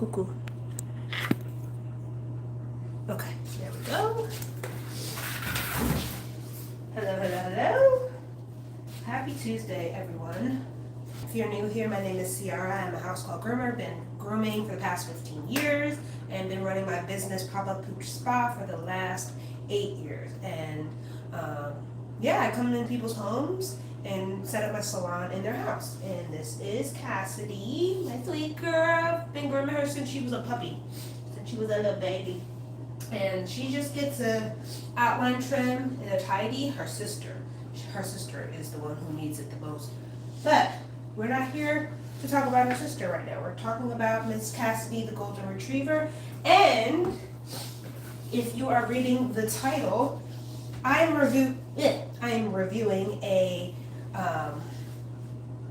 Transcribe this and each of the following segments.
cuckoo. Okay, there we go. Hello, hello, hello. Happy Tuesday, everyone. If you're new here, my name is Ciara. I'm a house call groomer. Been grooming for the past 15 years and been running my business pop-up pooch spa for the last 8 years. And I come into people's homes and set up my salon in their house. And this is Cassidy, my sweet girl. Been grooming her since she was a puppy, since she was a little baby. And she just gets a outline trim and a tidy. Her sister is the one who needs it the most. But we're not here to talk about her sister right now. We're talking about Miss Cassidy, the Golden Retriever. And if you are reading the title, I am reviewing a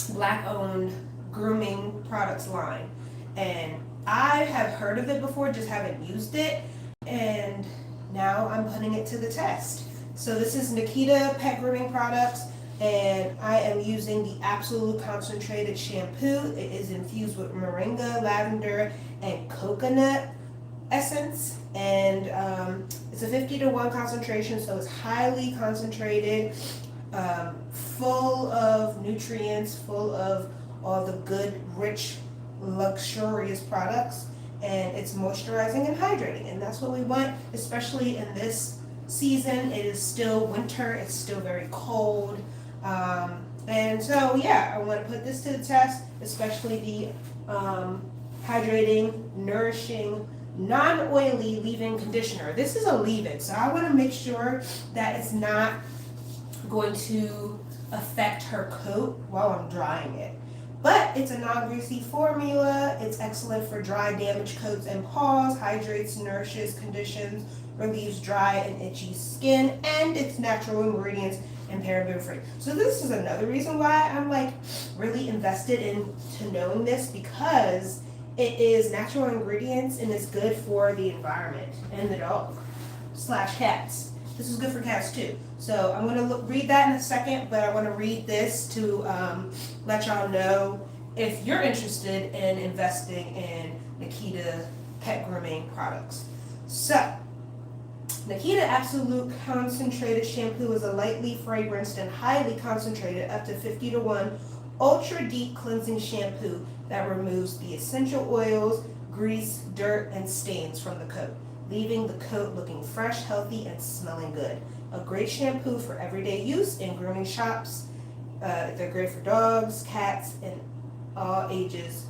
Black-owned grooming products line. And I have heard of it before, just haven't used it. And now I'm putting it to the test. So this is Nkita pet grooming products, and I am using the Absolute Concentrated Shampoo. It is infused with moringa, lavender, and coconut essence, and it's a 50-to-1 concentration, so it's highly concentrated, full of nutrients, full of all the good, rich, luxurious products, and it's moisturizing and hydrating, and that's what we want, especially in this season. It is still winter, it's still very cold, and so I want to put this to the test, especially the hydrating, nourishing, non-oily leave-in conditioner. This is a leave-in, so I want to make sure that it's not going to affect her coat while I'm drying it. But it's a non-greasy formula. It's excellent for dry, damaged coats and paws, hydrates, nourishes, conditions, relieves dry and itchy skin, and it's natural ingredients and paraben free. So this is another reason why I'm really invested into knowing this, because it is natural ingredients and it's good for the environment and the dog / cats. This is good for cats too. So I'm going to read that in a second, but I want to read this to let y'all know if you're interested in investing in Nkita pet grooming products. So, Nkita Absolute Concentrated Shampoo is a lightly fragranced and highly concentrated, up to 50-to-1, ultra deep cleansing shampoo that removes the essential oils, grease, dirt, and stains from the coat, leaving the coat looking fresh, healthy, and smelling good. A great shampoo for everyday use in grooming shops. They're great for dogs, cats, and all ages,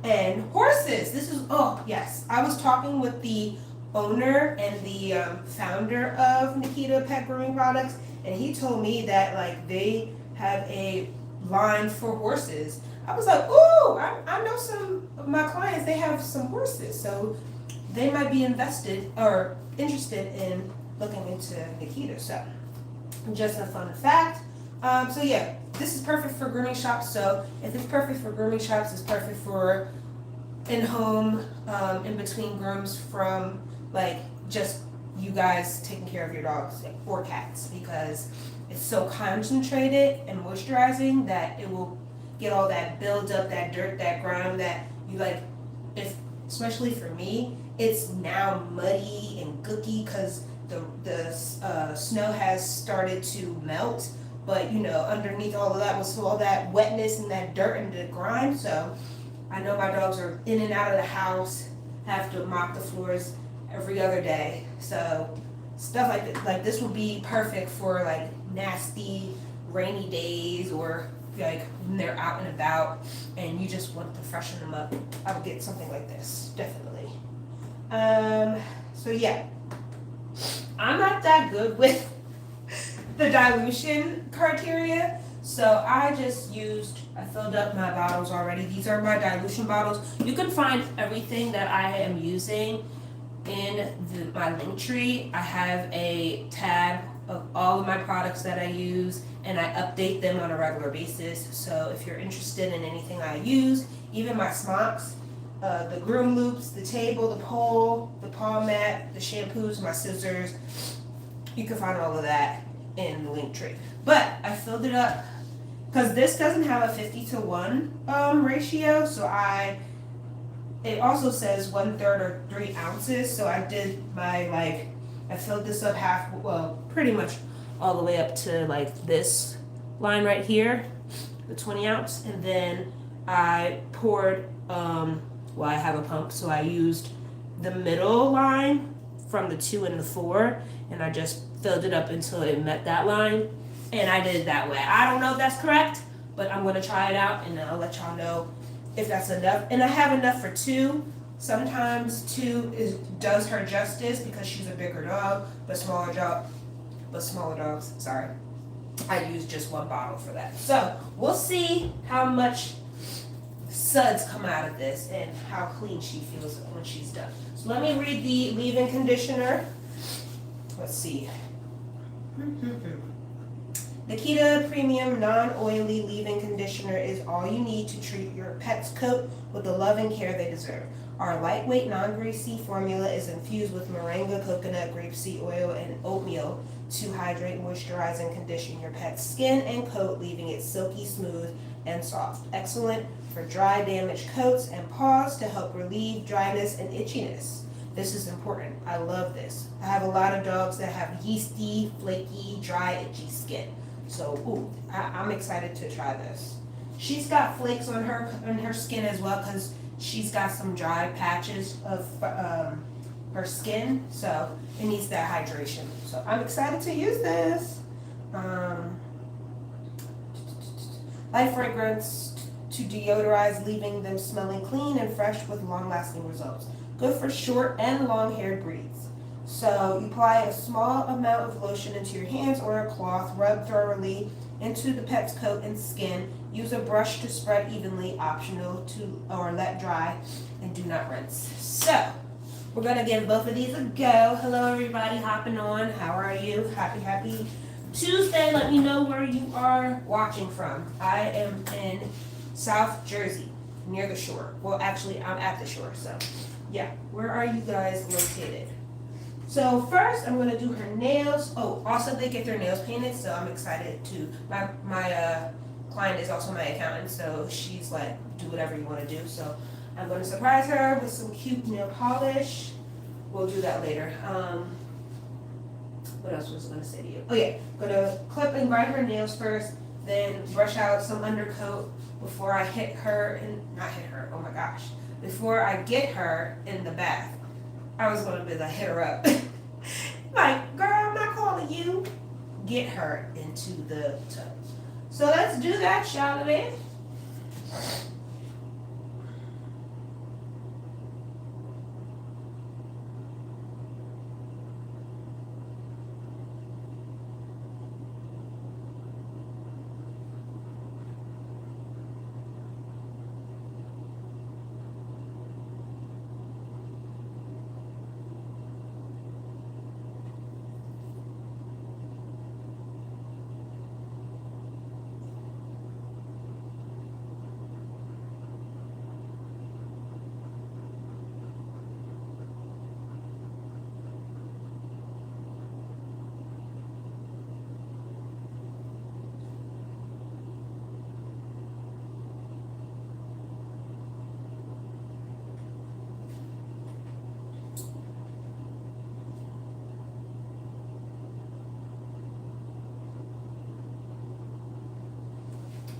and horses. This is, I was talking with the owner and the founder of Nkita Pet Grooming Products, and he told me that they have a line for horses. I was like, ooh, I know some of my clients, they have some horses, so they might be interested in looking into Nkita. So just a fun fact. This is perfect for grooming shops. So if it's perfect for grooming shops, it's perfect for in-home, in between grooms, from just you guys taking care of your dogs or cats, because it's so concentrated and moisturizing that it will get all that build up, that dirt, that grime that you especially for me, it's now muddy and gooky because the snow has started to melt, but underneath all of that was all that wetness and that dirt and the grime. So I know my dogs are in and out of the house, have to mop the floors every other day. So stuff like this would be perfect for nasty rainy days, or when they're out and about and you just want to freshen them up. I would get something like this, definitely. I'm not that good with the dilution criteria, so I filled up my bottles already. These are my dilution bottles. You can find everything that I am using in my link tree. I have a tab of all of my products that I use, and I update them on a regular basis. So if you're interested in anything I use, even my smocks, the groom loops, the table, the pole, the paw mat, the shampoos, my scissors, you can find all of that in the link tree. But I filled it up because this doesn't have a 50-to-1 ratio, so I it also says 1/3 or 3 ounces. So I did my I filled this up half, well, pretty much all the way up to like this line right here, the 20 ounce, and then I poured. Well, I have a pump, so I used the middle line from the 2 and the 4, and I just filled it up until it met that line, and I did it that way. I don't know if that's correct, but I'm gonna try it out, and I'll let y'all know if that's enough. And I have enough for 2. Sometimes 2 does her justice because she's a bigger dog, but smaller dogs. Sorry, I use just 1 bottle for that. So we'll see how much suds come out of this and how clean she feels when she's done. So let me read the leave-in conditioner. Let's see. Nkita Premium Non-Oily Leave-In Conditioner is all you need to treat your pet's coat with the love and care they deserve. Our lightweight, non-greasy formula is infused with moringa, coconut, grapeseed oil, and oatmeal to hydrate, moisturize, and condition your pet's skin and coat, leaving it silky smooth and soft. Excellent for dry, damaged coats and paws to help relieve dryness and itchiness. This is important. I love this. I have a lot of dogs that have yeasty, flaky, dry, itchy skin. So, I'm excited to try this. She's got flakes on her skin as well because she's got some dry patches of her skin, so it needs that hydration. So I'm excited to use this. Light fragrance to deodorize, leaving them smelling clean and fresh with long-lasting results. Good for short and long-haired breeds. So you apply a small amount of lotion into your hands or a cloth, rub thoroughly into the pet's coat and skin. Use a brush to spread evenly, optional or let dry, and do not rinse. So we're gonna give both of these a go. Hello everybody hopping on. How are you? Happy Tuesday. Let me know where you are watching from. I am in South Jersey, near the shore. Well, actually, I'm at the shore, so yeah. Where are you guys located? So first, I'm gonna do her nails. Oh, also they get their nails painted, so I'm excited to. My client is also my accountant, so she's like, do whatever you want to do. So I'm gonna surprise her with some cute nail polish. We'll do that later. What else was I gonna say to you? Oh yeah, gonna clip and grind her nails first, then brush out some undercoat before I hit her and not hit her. Oh my gosh! Before I get her in the bath. I was gonna be like, hit her up. Like, girl, I'm not calling you. Get her into the tub. So let's do that, shall we?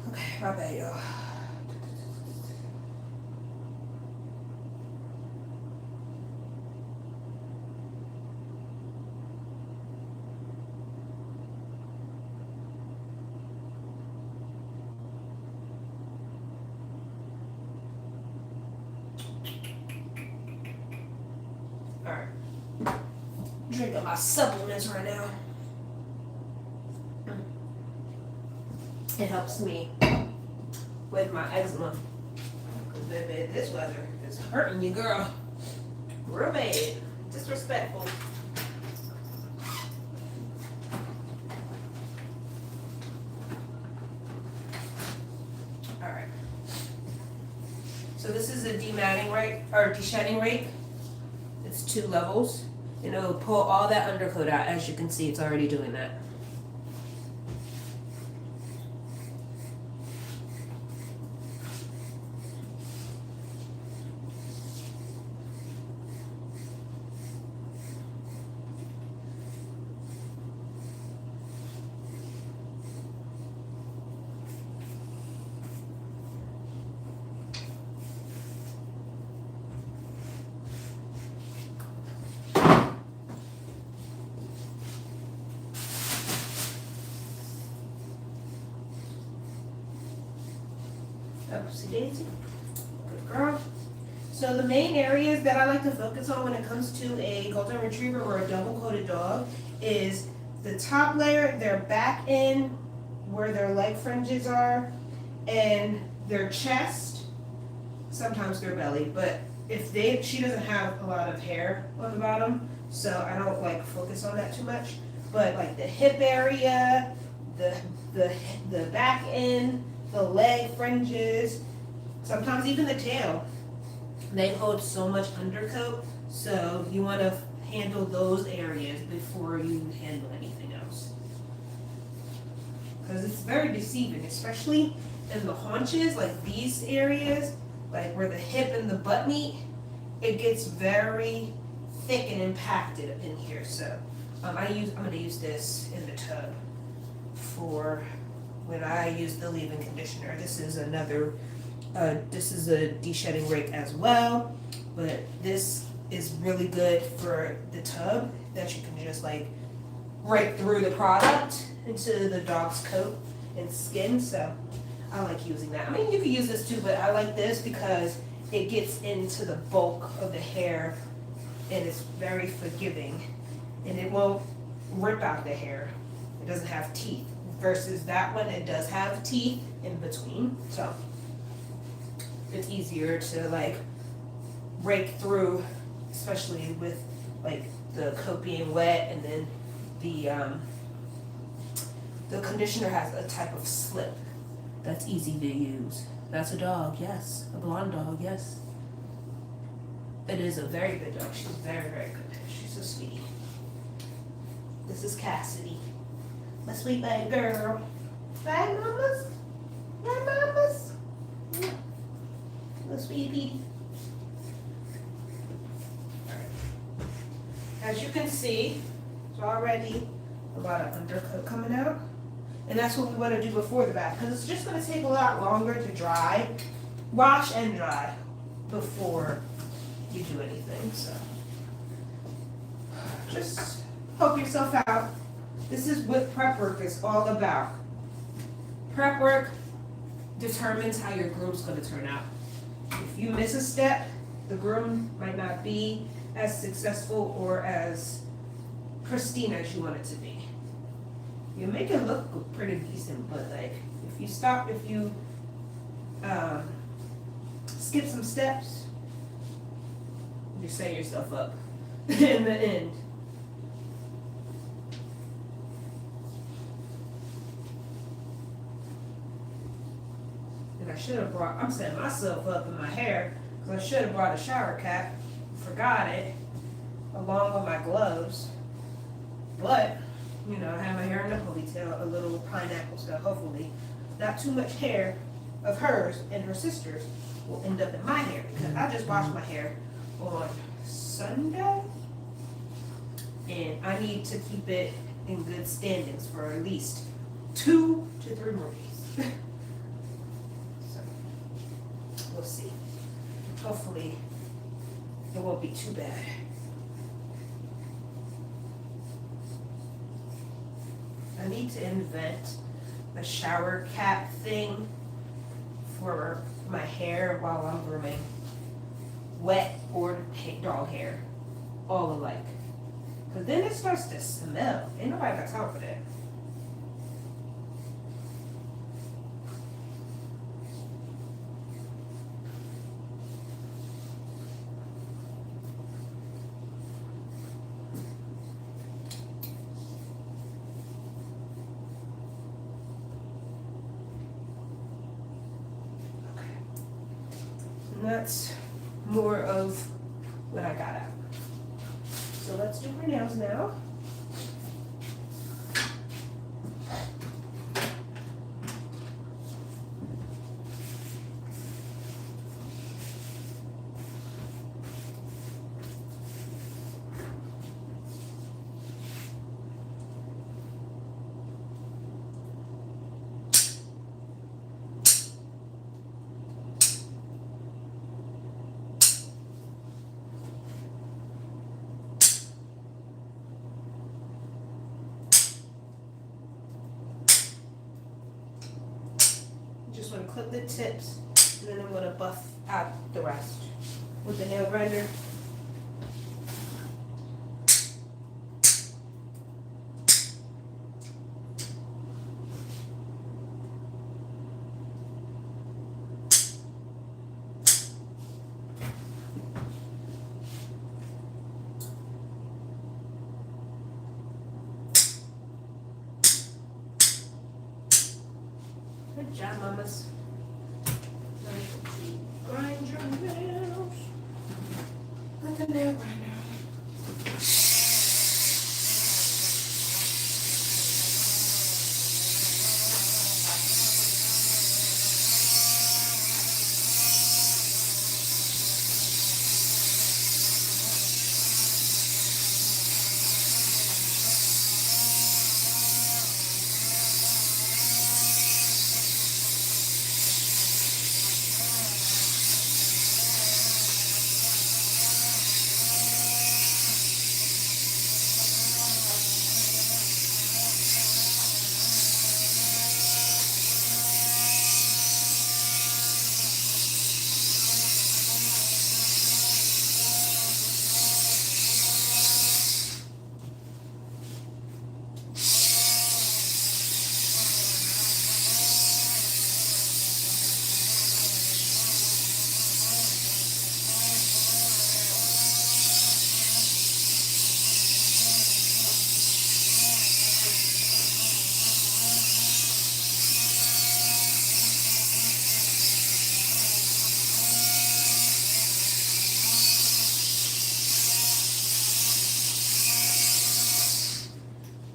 Okay, my bad, y'all. Alright. Drinking my supplements right now. It helps me with my eczema. Because baby, this weather is hurting you, girl. Real bad. Disrespectful. Alright. So this is a dematting rake, or deshedding rake. It's 2 levels. And it'll pull all that undercoat out. As you can see, it's already doing that. Oopsie daisy. Good girl. So the main areas that I like to focus on when it comes to a golden retriever or a double-coated dog is the top layer, their back end, where their leg fringes are, and their chest, sometimes their belly, but she doesn't have a lot of hair on the bottom, so I don't like focus on that too much. But like the hip area, the back end, the leg fringes, sometimes even the tail, they hold so much undercoat, so you want to handle those areas before you handle anything else. Because it's very deceiving, especially in the haunches, like these areas, like where the hip and the butt meet, it gets very thick and impacted in here. So I'm gonna use this in the tub for when I use the leave-in conditioner. This is another, this is a de-shedding rake as well, but this is really good for the tub that you can just like rake through the product into the dog's coat and skin. So I like using that. I mean, you can use this too, but I like this because it gets into the bulk of the hair and it's very forgiving and it won't rip out the hair. It doesn't have teeth versus that one, it does have teeth in between. So it's easier to like rake through, especially with like the coat being wet, and then the conditioner has a type of slip that's easy to use. That's a dog, yes. A blonde dog, yes. It is a very good dog. She's very, very good. She's a sweetie. This is Cassidy. My sweet baby girl. Right, mamas? Right, mamas? Yeah. Little sweetie. As you can see, there's already a lot of undercoat coming out. And that's what we want to do before the bath, because it's just going to take a lot longer to dry, wash and dry before you do anything. So just help yourself out. This is what prep work is all about. Prep work determines how your groom's going to turn out. If you miss a step, the groom might not be as successful or as pristine as you want it to be. You make it look pretty decent, but like if you skip some steps, you set yourself up in the end. And I'm setting myself up in my hair because I should have brought a shower cap, forgot it, along with my gloves. But you know, I have my hair in a ponytail, a little pineapple stuff, hopefully. Not too much hair of hers and her sister's will end up in my hair because I just washed my hair on Sunday and I need to keep it in good standings for at least 2 to 3 more days. So, we'll see. Hopefully, it won't be too bad. I need to invent a shower cap thing for my hair while I'm grooming. Wet or dog hair, all alike. Because then it starts to smell. Ain't nobody got time for that. That's more of what I got out. So let's do her nails now. Just want to clip the tips and then I'm gonna buff out the rest with the nail grinder. Good job, mamas. Grind your nails with the nail grinder.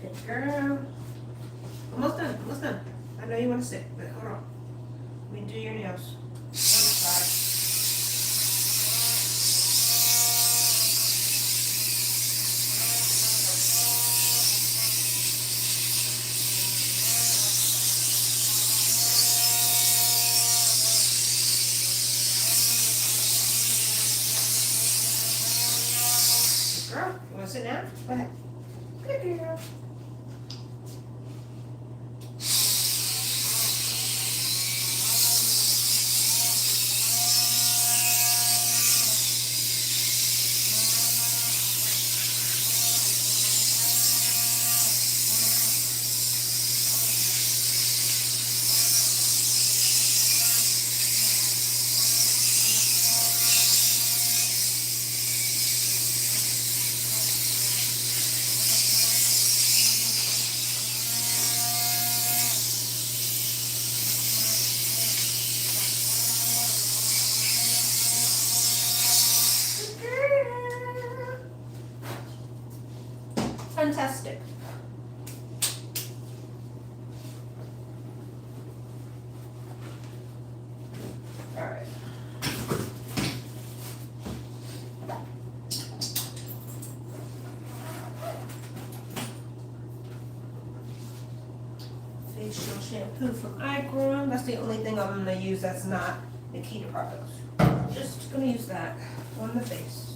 Good girl. Almost done, almost done. I know you want to sit, but hold on. Let me do your nails. Good girl, you want to sit down? Go ahead. Good girl. Fantastic. All right. Facial shampoo from Grooming. That's the only thing I'm gonna use that's not Nkita products. Just gonna use that on the face.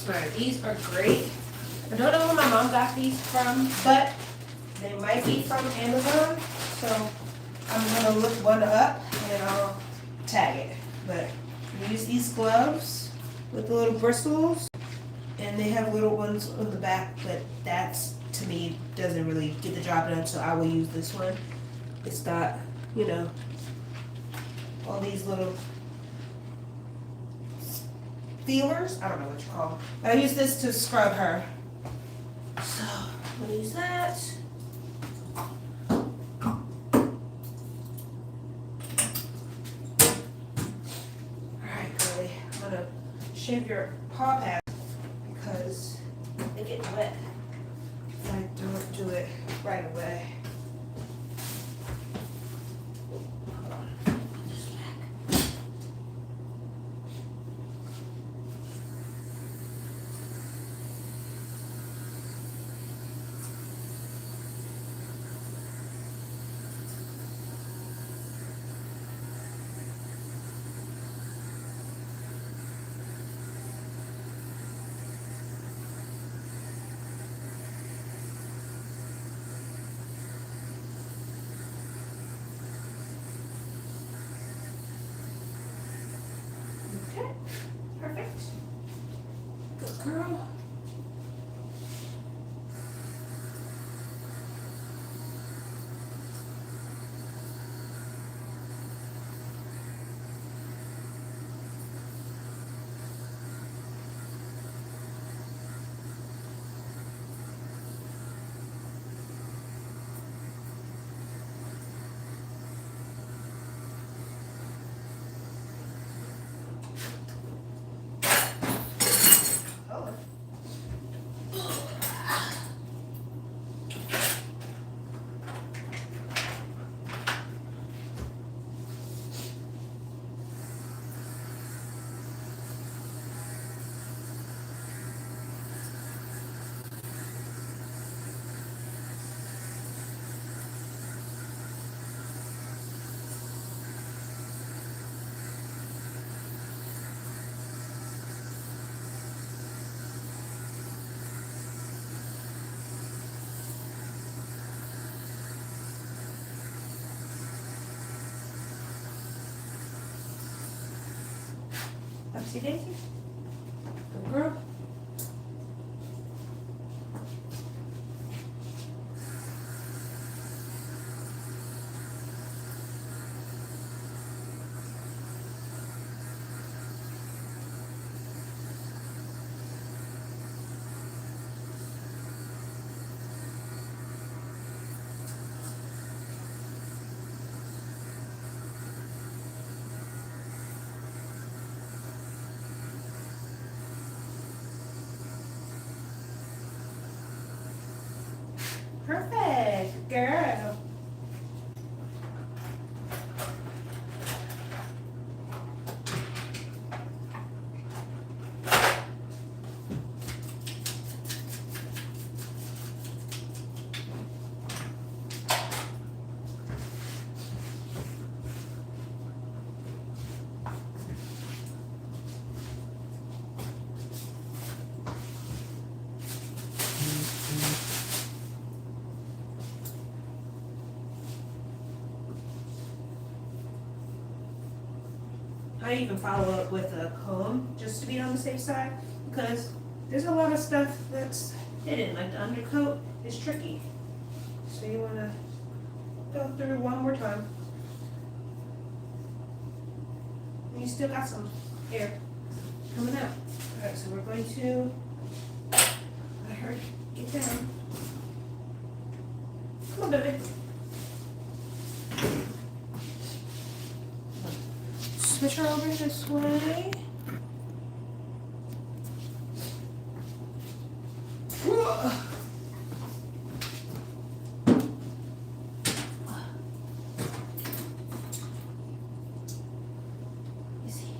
Alright, these are great. I don't know where my mom got these from, but they might be from Amazon. So I'm gonna look one up and I'll tag it. But use these gloves with the little bristles, and they have little ones on the back, but that's, to me, doesn't really get the job done, so I will use this one. It's got, you know, all these little feelers. I don't know what you call them. I use this to scrub her. So I'm gonna use that. Alright, girlie. I'm gonna shave your paw pads because they get wet if I don't do it right away. Hold on. Just back. Okay, perfect. Good girl. Oh. Upsy daisy. Good girl. Perfect, girl. I even follow up with a comb just to be on the safe side because there's a lot of stuff that's hidden, like the undercoat is tricky. So you want to go through one more time. And you still got some hair coming out. Alright, so we're going to let her get down. Come on, baby. Switch her over this way. Easy.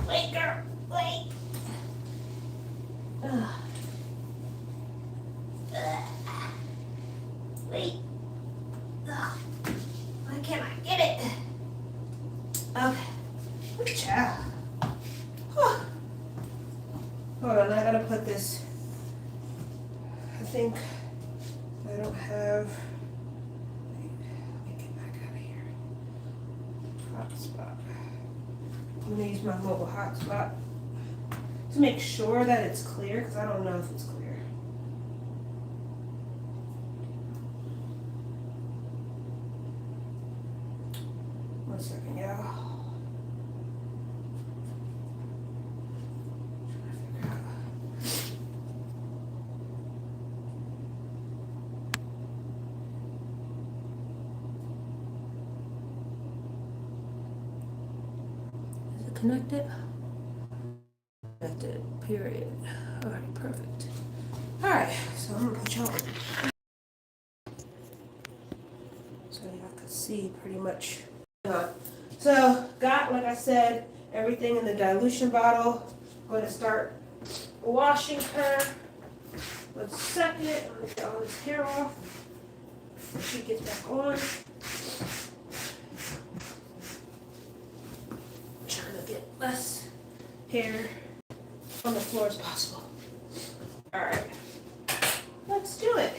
Wait, girl, wait. Wait. Why can't I get it? Okay. Good job. Hold on, I gotta put this. I think I don't have. Wait, let me get back out of here. Hotspot. I'm gonna use my mobile hotspot to make sure that it's clear because I don't know if it's clear. One second, y'all. Is it connected? Connected, period. Alright, perfect. Alright, so I'm gonna put y'all on. So y'all can see pretty much. So, got, like I said, everything in the dilution bottle. I'm going to start washing her. 1 second. I'm going to get all this hair off. She gets back on. Trying to get less hair on the floor as possible. Alright. Let's do it.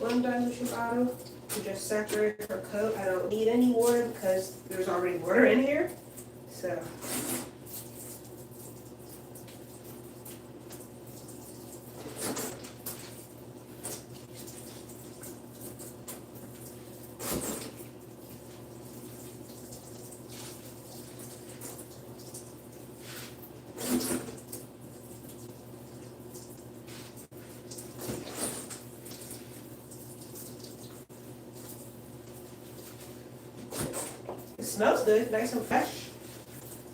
1 dilution bottle to just saturate her coat. I don't need any water because there's already water in here. So it smells good, nice and fresh.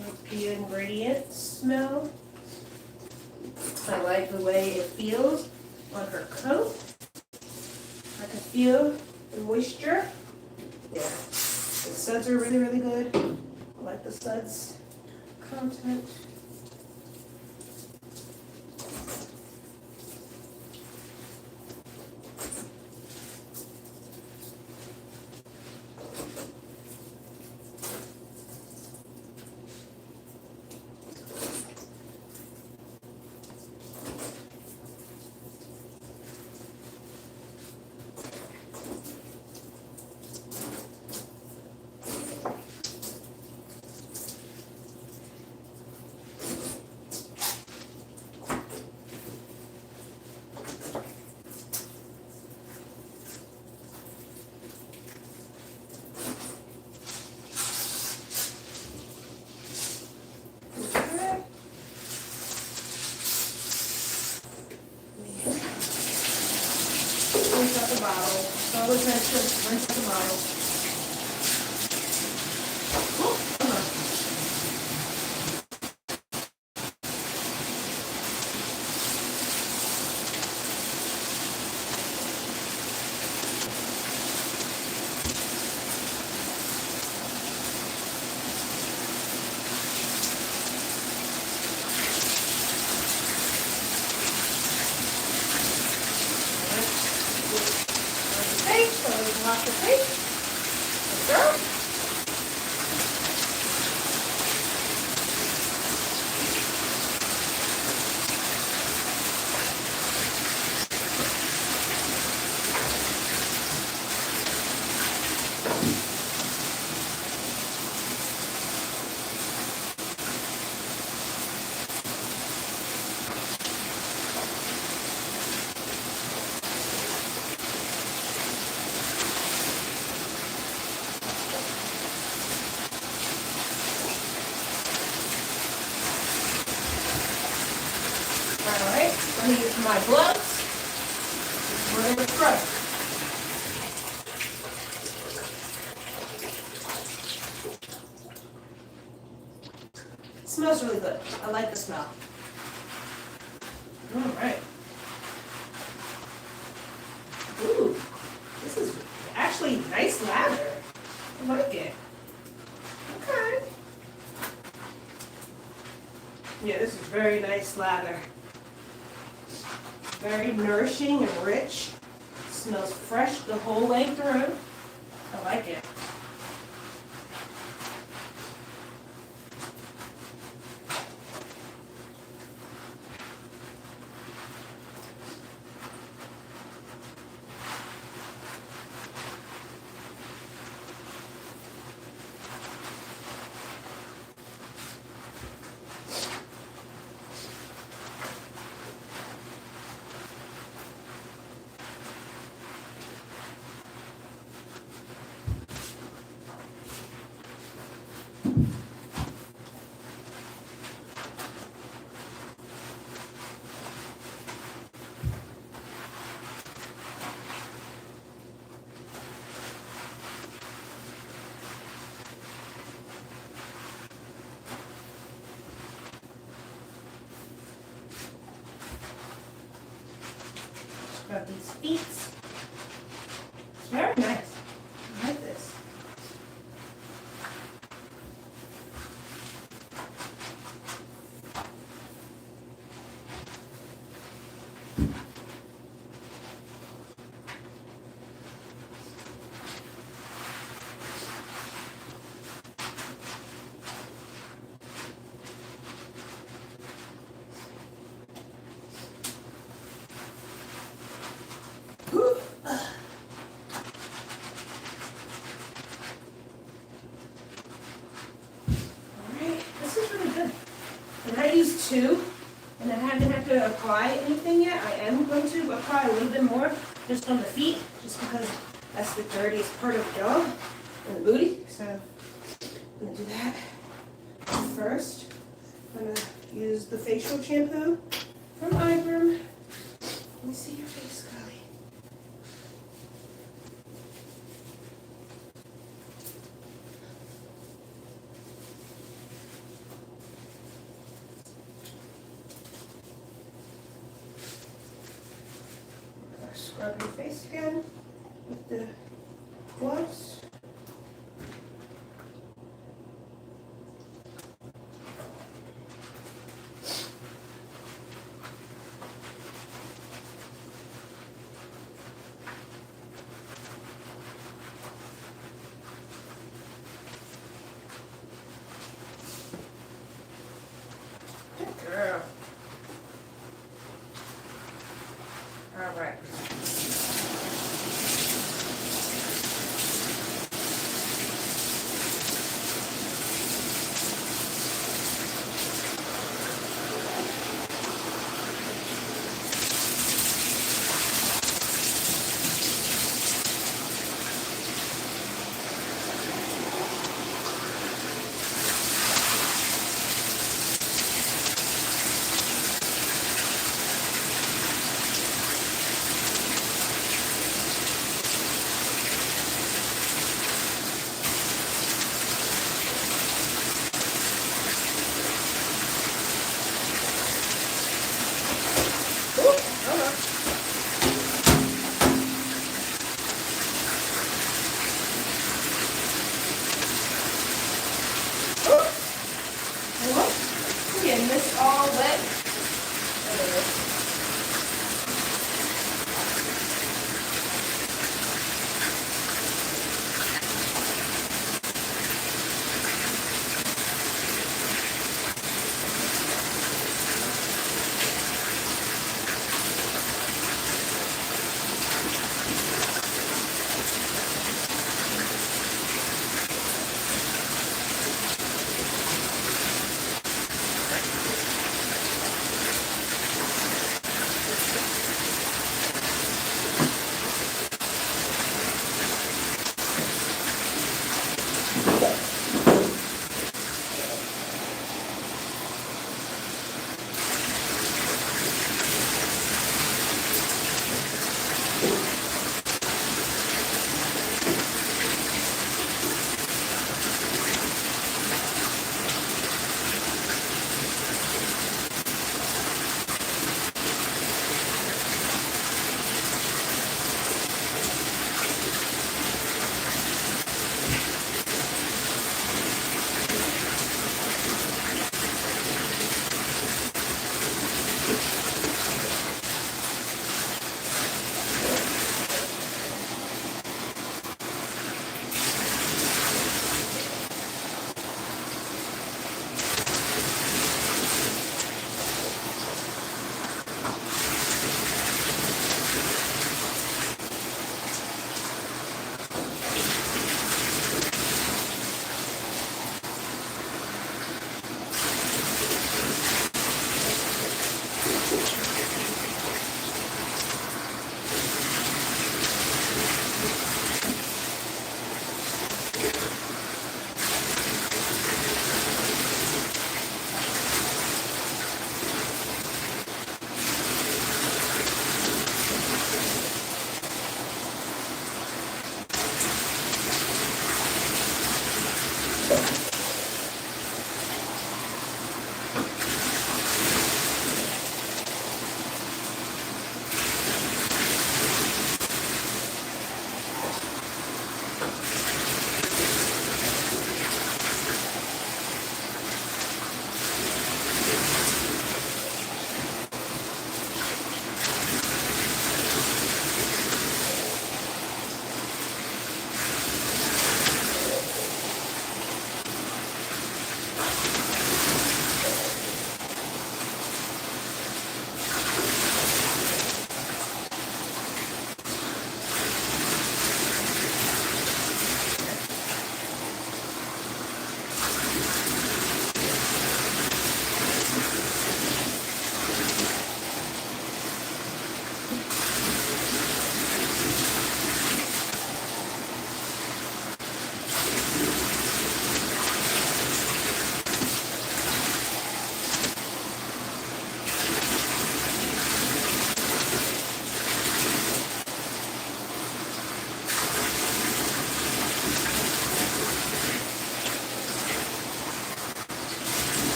Like the ingredients smell. I like the way it feels on her coat. I can feel the moisture. Yeah, the suds are really, really good. I like the suds content. Rinse out the bottle. It's always nice to rinse the bottle. Oh, come on. So we can wash the face. There we go. Alright, let me use my gloves. We're going to scrub. It smells really good. I like the smell. Alright. Ooh, this is actually nice lather. I like it. Okay. Yeah, this is very nice lather. Very nourishing and rich. Smells fresh the whole way through. I like it. Scrub these feet. It's very nice. I like this. two, and I haven't had to apply anything yet. I am going to apply a little bit more just on the feet, just because that's the dirtiest part of the dog, and the booty. So I'm gonna do that first. I'm gonna use the facial shampoo from Groom. Let me see your face, Scully. Scrub your face again with the gloves. Good girl. All right.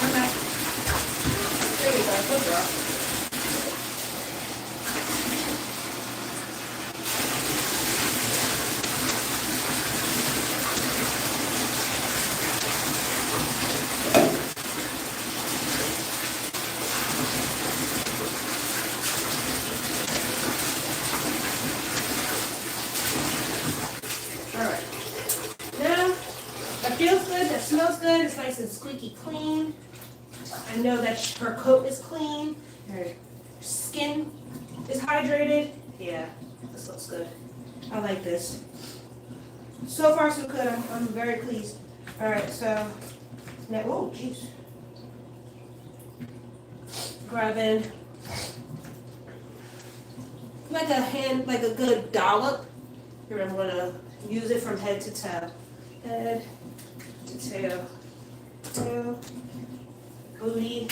I'm not. There you go. Good girl. Alright. Now, that feels good, that smells good, it's nice and squeaky clean. I know that her coat is clean, her skin is hydrated. Yeah, this looks good. I like this. So far so good, I'm very pleased. Alright, so, now, oh jeez. Grabbing like a good dollop. Here I'm gonna use it from head to toe. Head to tail. Tail, booty,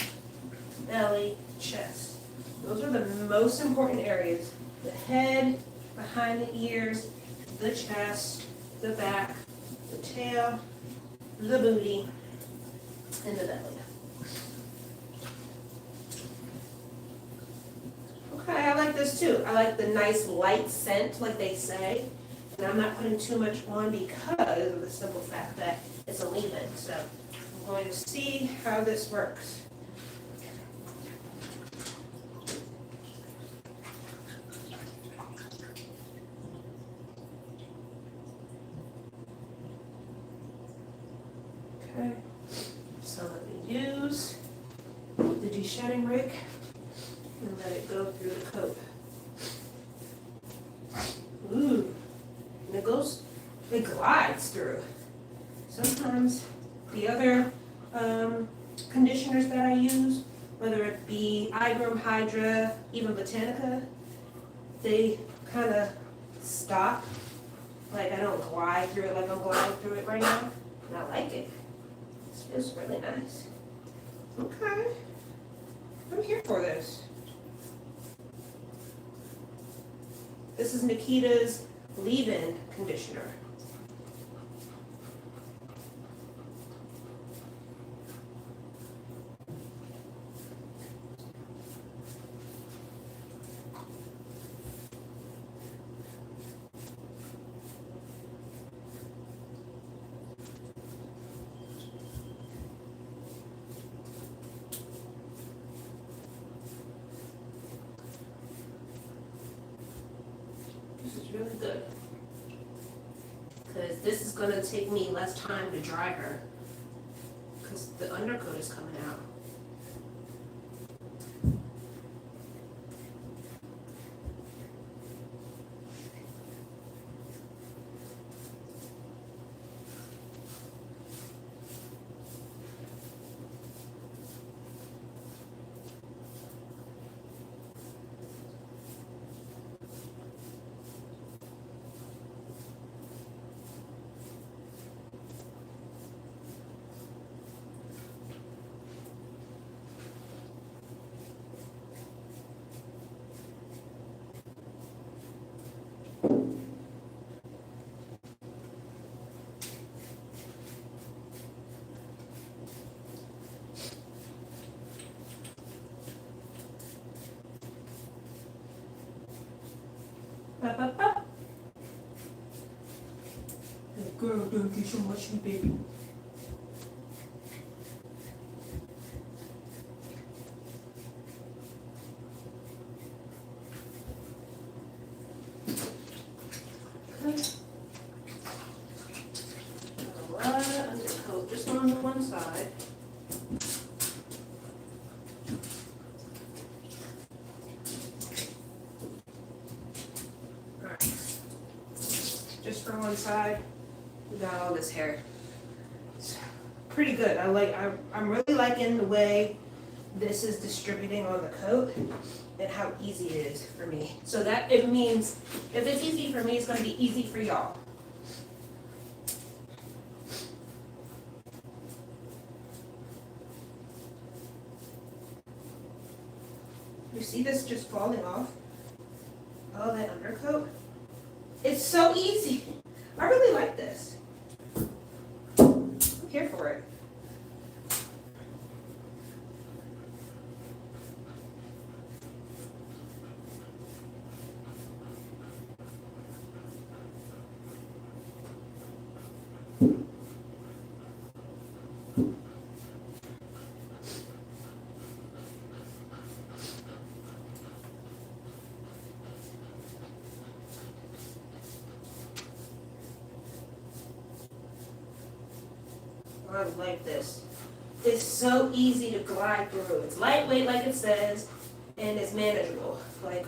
belly, chest. Those are the most important areas. The head, behind the ears, the chest, the back, the tail, the booty, and the belly. Okay, I like this too. I like the nice light scent, like they say. And I'm not putting too much on because of the simple fact that it's a leave-in. So I'm going to see how this works. Okay, so let me use the de-shedding rake and let it go through the coat. Ooh, and it glides through. Sometimes the other conditioners that I use, whether it be iGroom, Hydra, even Botanica, they kind of stop. Like I don't glide through it like I'm gliding through it right now. And I like it. This feels really nice. Okay. I'm here for this. This is Nkita's leave-in conditioner. This is really good. Because this is going to take me less time to dry her. Because the undercoat is coming out. Up, up, up. Hey girl, don't get so much sleep, baby. Okay. A lot of undercoat just on the one side. Just for one side, we got all this hair. It's pretty good. I'm really liking the way this is distributing on the coat and how easy it is for me. So that it means if it's easy for me, it's going to be easy for y'all. You see this just falling off? Oh, that undercoat. It's so easy. I really like this. I'm here for it. I like this. It's so easy to glide through. It's lightweight like it says, and it's manageable. Like,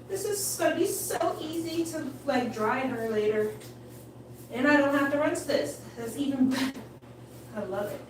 this is gonna be so easy to like dry her later. And I don't have to rinse this. That's even better. I love it.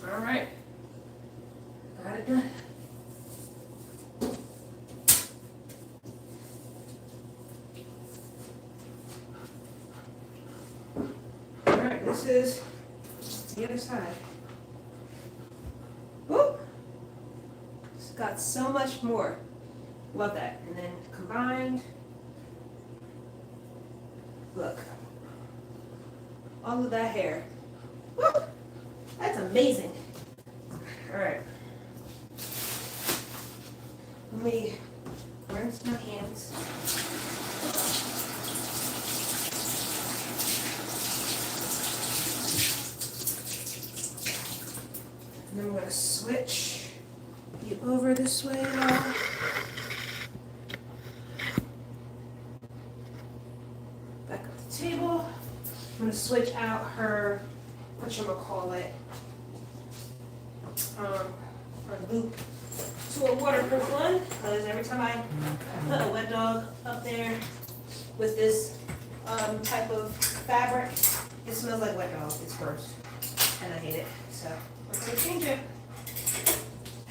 All right, got it done. All right, this is the other side. Whoop! It's got so much more. Love that. And then combined, look, all of that hair. Woo! That's amazing. All right. Let me rinse my hands. And then I'm going to switch you over this way now. Back up the table. I'm going to switch out her, whatchamacallit, her loop to a waterproof one, because every time I put a wet dog up there with this type of fabric, it smells like wet dog. It's gross, and I hate it. So we're gonna change it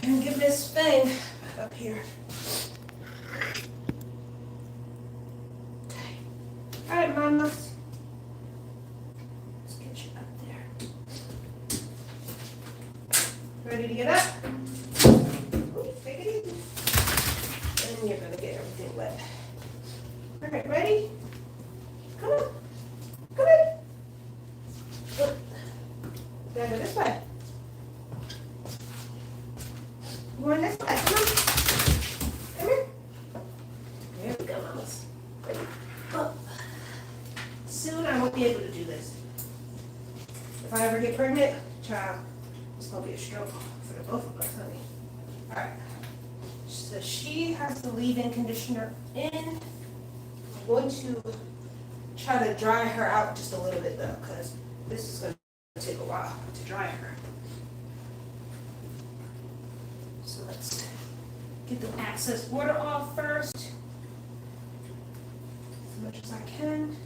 and give this thing up here. Okay. All right, mamas. Let's get you up there. Ready to get up? Take it easy. And you're gonna get everything wet. All right, ready? Come on. Come on. Look. Gotta go this way. Going this way. Come on. Come here. There we go, mamas. Ready? Up. Soon I won't be able to do this. If I ever get pregnant, child, it's gonna be a struggle for the both of us, honey. All right. So she has the leave-in conditioner in. I'm going to try to dry her out just a little bit though, because this is going to take a while to dry her. So let's get the excess water off first, as much as I can.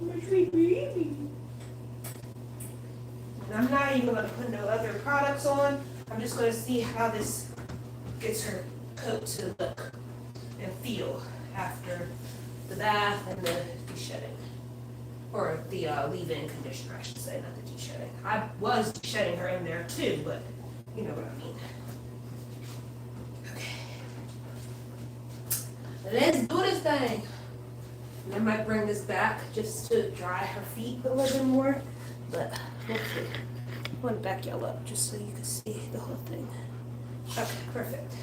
My sweet baby. And I'm not even going to put no other products on. I'm just going to see how this gets her coat to look and feel after the bath and the de-shedding. Or the leave-in conditioner, I should say, not the de-shedding. I was de-shedding her in there too, but you know what I mean. Okay. Let's do this thing. And I might bring this back just to dry her feet a little bit more, but hopefully. I want to back y'all up just so you can see the whole thing. Okay, perfect.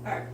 All right.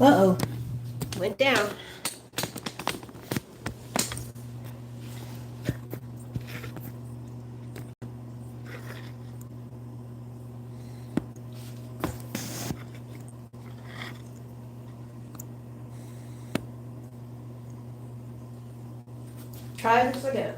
Uh-oh. Went down. Try this again.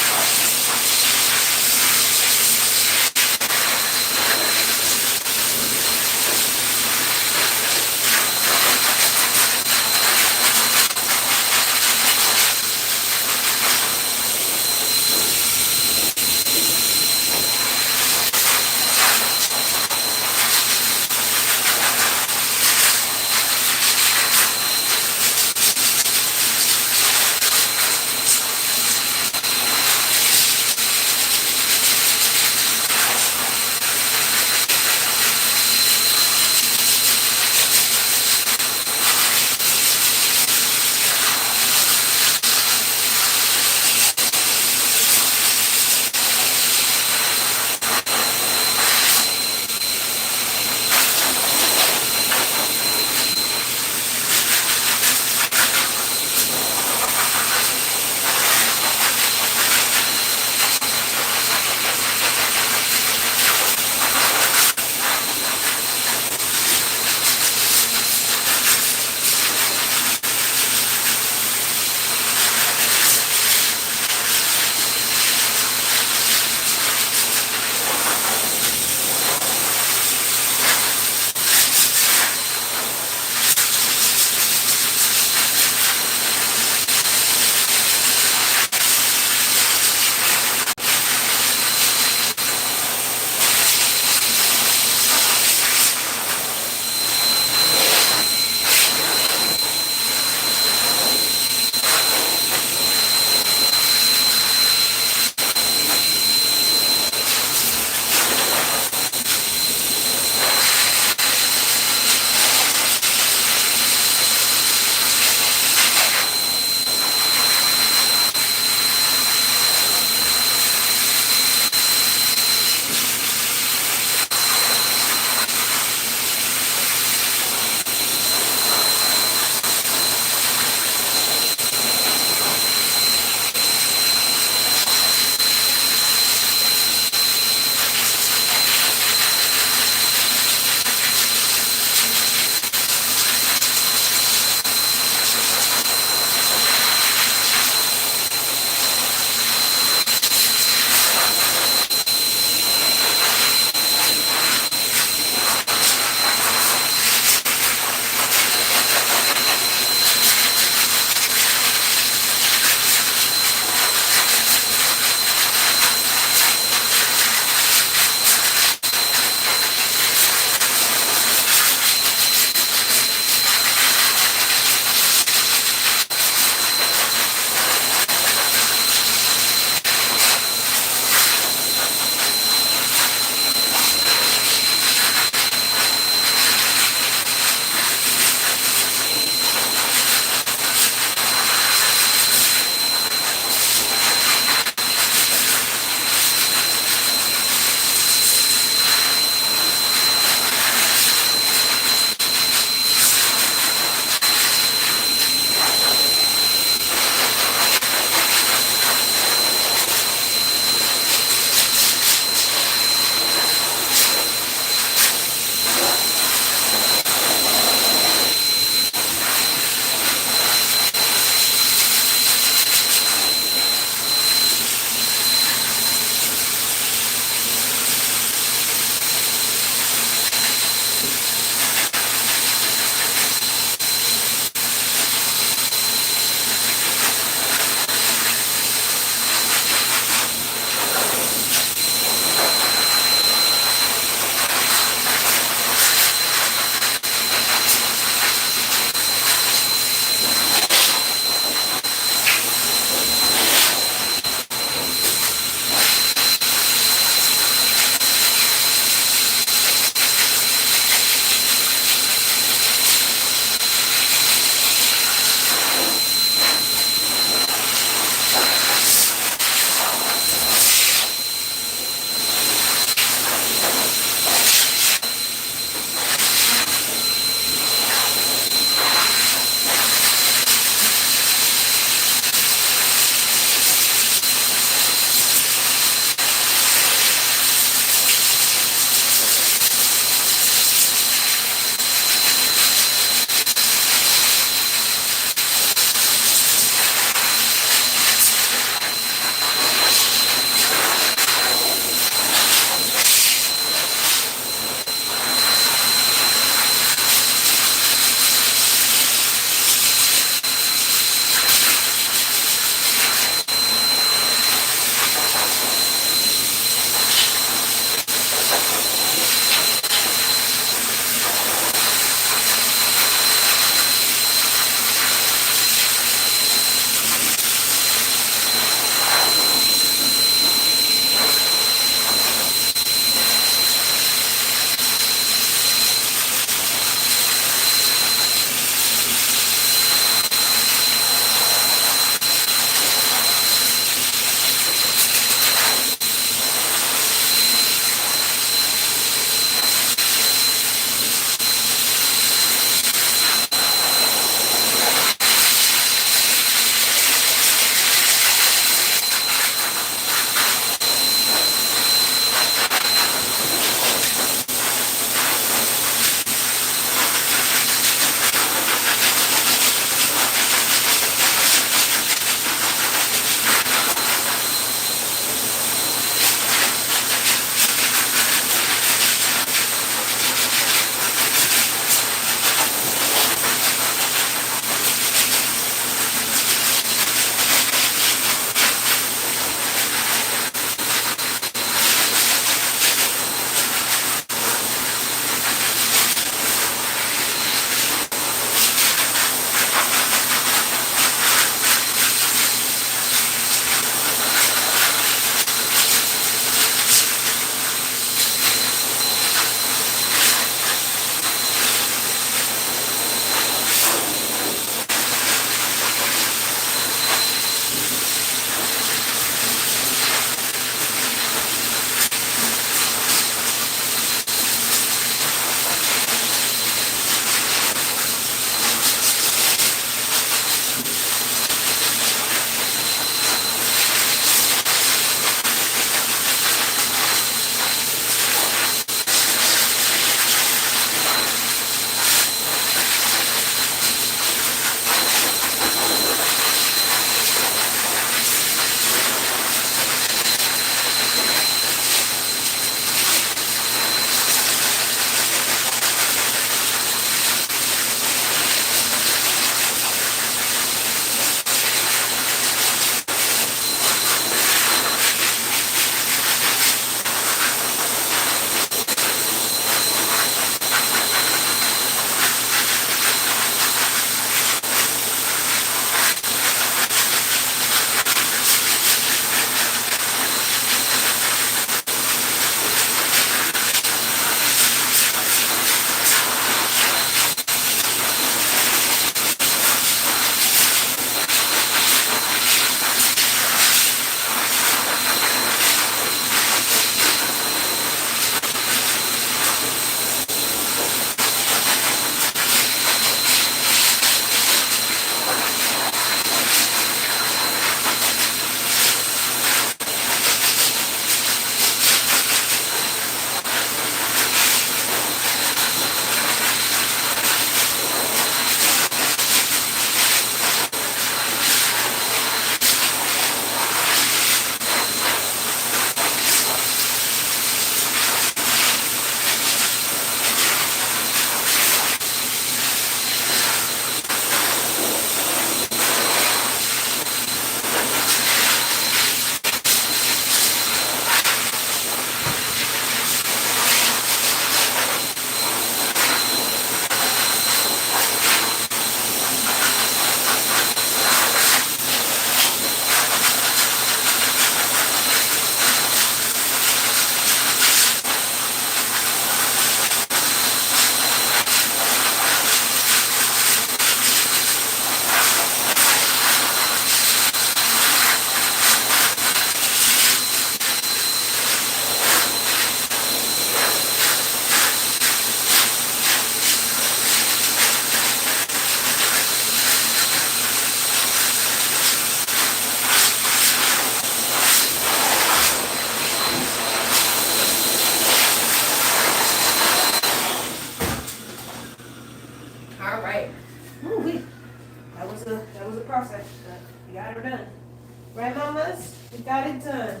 got it done.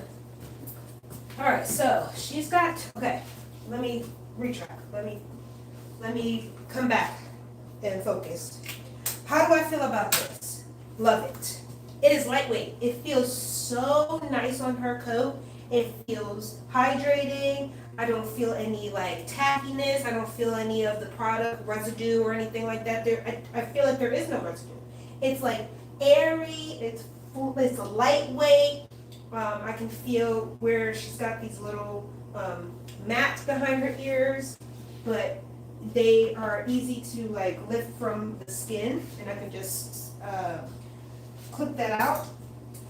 All right, so she's got, okay, let me retract. Let me come back and focus. How do I feel about this? Love it. It is lightweight. It feels so nice on her coat. It feels hydrating. I don't feel any like tackiness. I don't feel any of the product residue or anything like that. I feel like there is no residue. It's like airy. It's lightweight. I can feel where she's got these little mats behind her ears, but they are easy to like lift from the skin, and I can just clip that out.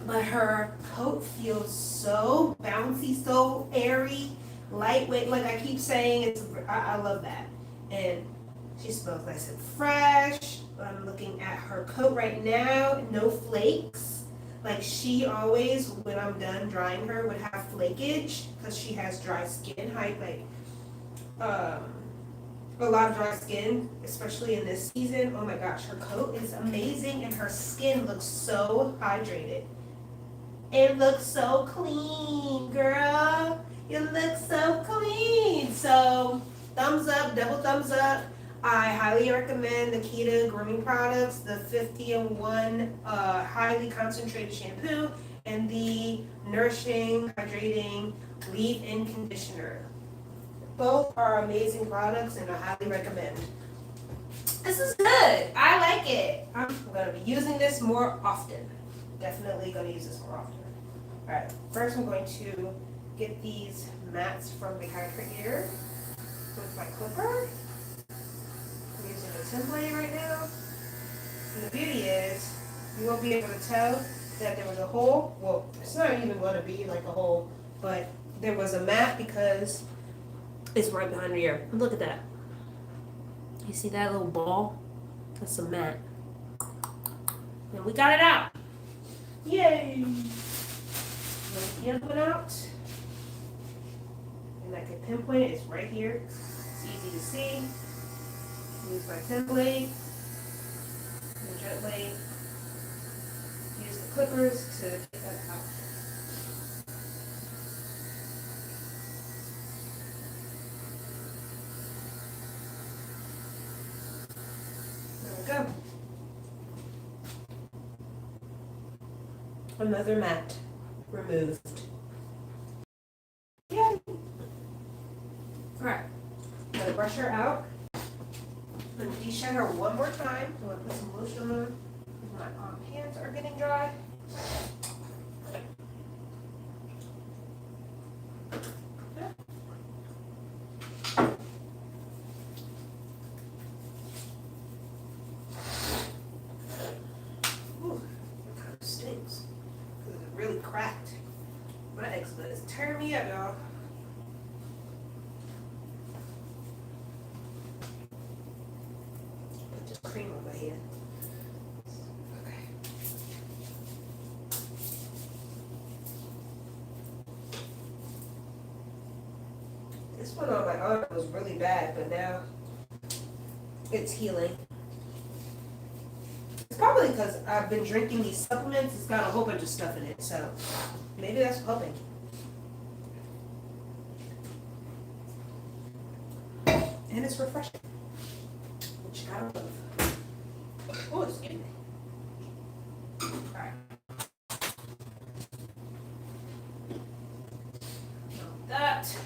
But her coat feels so bouncy, so airy, lightweight. Like I keep saying, I love that. And she smells nice and fresh. I'm looking at her coat right now, no flakes. Like she always, when I'm done drying her, would have flakage because she has dry skin, a lot of dry skin, especially in this season. Oh my gosh, her coat is amazing and her skin looks so hydrated. It looks so clean, girl. You look so clean. So thumbs up, double thumbs up. I highly recommend the Nkita grooming products, the 50-in-1 highly concentrated shampoo and the nourishing, hydrating leave-in conditioner. Both are amazing products and I highly recommend. This is good. I like it. I'm going to be using this more often. Definitely going to use this more often. All right, first I'm going to get these mats from behind her ear with my clipper. I'm using a template right now. And the beauty is, you won't be able to tell that there was a hole. Well, it's not even going to be like a hole, but there was a mat because it's right behind her ear. Look at that. You see that little ball? That's a mat. And we got it out. Yay! Get the other one out. And I can pinpoint it. It's right here. It's easy to see. Use my template. And gently use the clippers to get that out. There we go. Another mat removed. Yay! Alright, I'm going to brush her out. I'm going to de-shed her one more time. I'm going to put some lotion on. My hands are getting dry. Ooh, it kind of stinks. Because it really cracked. My eczema is tearing me up, y'all. Put this cream on my head. Okay. This one on my arm was really bad, but now it's healing. It's probably because I've been drinking these supplements. It's got a whole bunch of stuff in it, so maybe that's helping. And it's refreshing, which I love. Oh, excuse me. All right. That.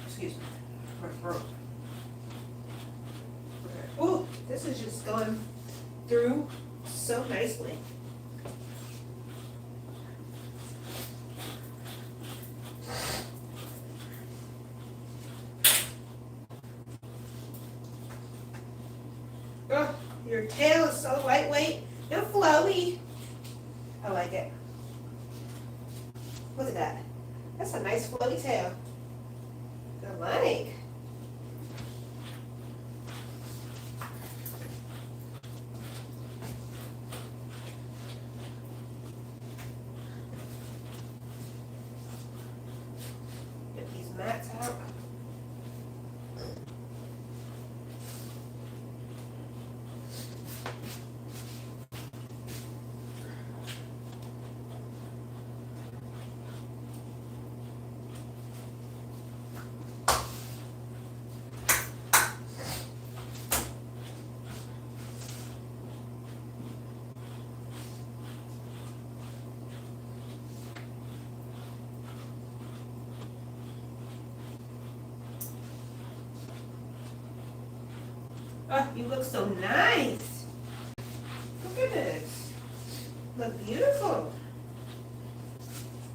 Excuse me. My throat. Okay. Ooh, this is just going through so nicely. Oh, your tail is so lightweight and flowy. I like it. Look at that. That's a nice flowy tail. I like. Get these mats mats out. Oh, you look so nice. Look at this. Look beautiful.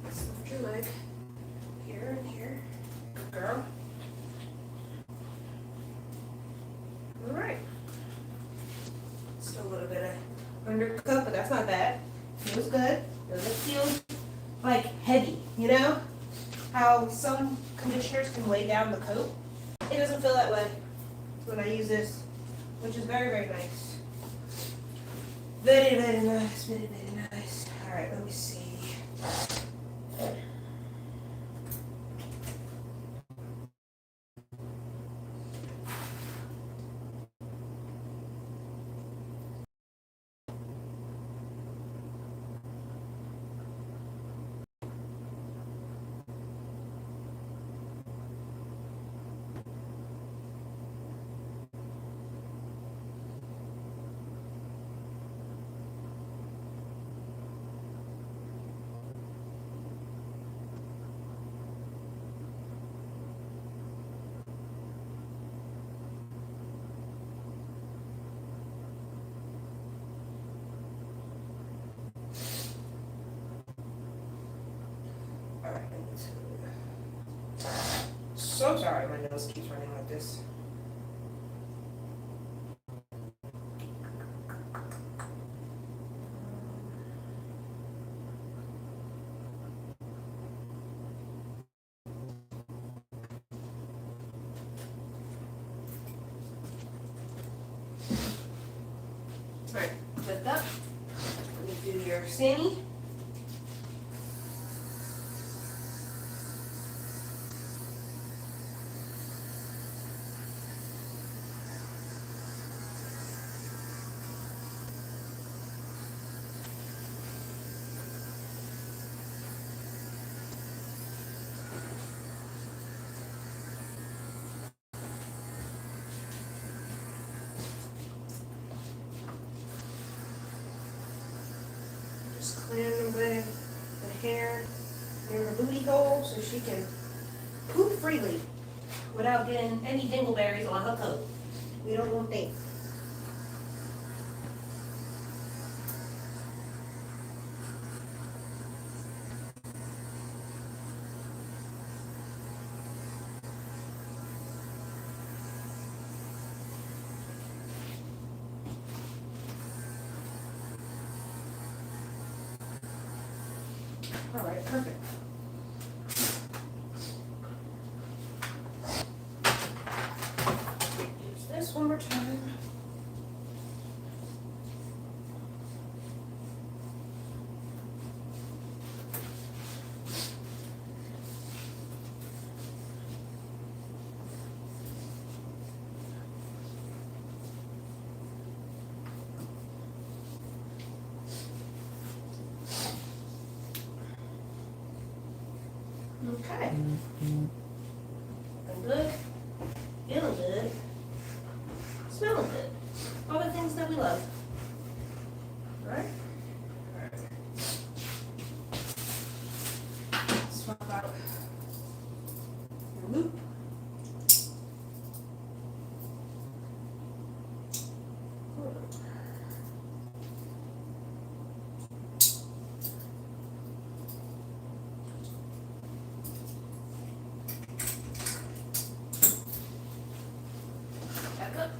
Lift your leg here and here. Good girl. All right. Still a little bit of undercoat, but that's not bad. Feels good. Doesn't feel like heavy, you know? How some conditioners can weigh down the coat. It doesn't feel that way when I use this, which is very, very nice. Very, very nice. Very, very nice. All right, let me see. All right, so sorry my nose keeps running like this. All right, lift up. Let me do your Sammy. Just clearing away the hair near her booty hole so she can poop freely without getting any dingleberries on her coat. We don't want that. All right, perfect. Use this one more time. Okay. Looking good, feeling good, smelling good. All the things that we love. All right? All right. Swap out your loop. Back up.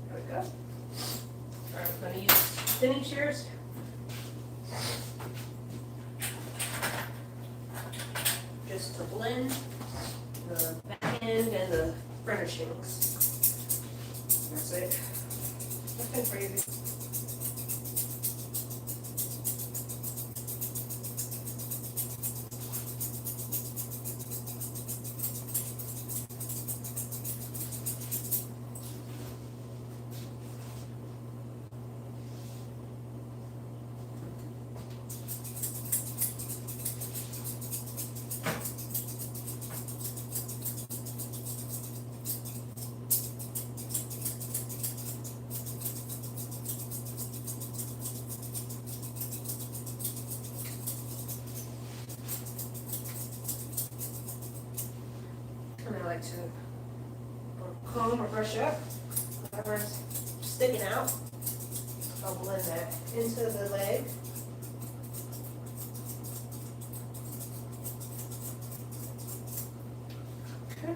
There we go. All right, I'm going to use thinning shears. Just to blend the back end and the furnishings. That's it. Nothing crazy. And I like to comb or brush up whatever's sticking out. I'll blend that into the leg. Okay.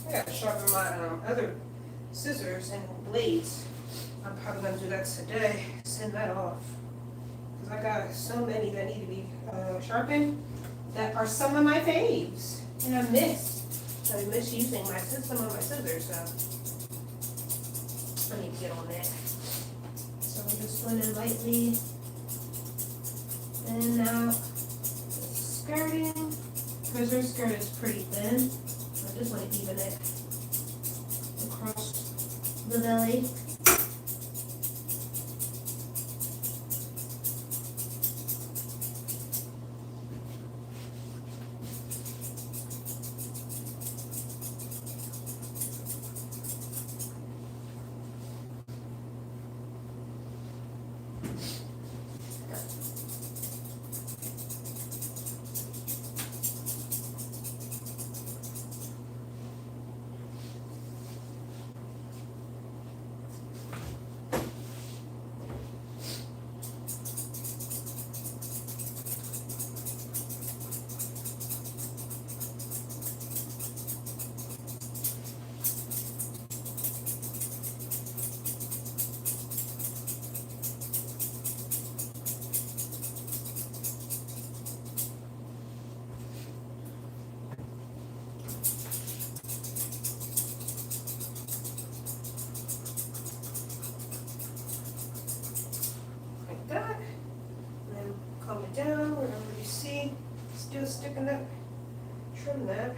I gotta sharpen my other scissors and blades. I'm probably gonna do that today. Send that off. Because I got so many that need to be sharpened that are some of my faves. And I miss using some of my scissors. So I need to get on that. So I'm just blending lightly. And now the skirting. Because her skirt is pretty thin. I just want to even it across the belly. That, and then comb it down wherever you see still sticking up. Trim that.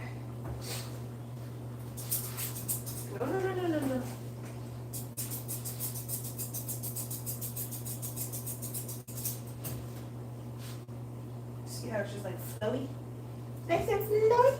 No. See how it's just like flowy? Nice and flowy.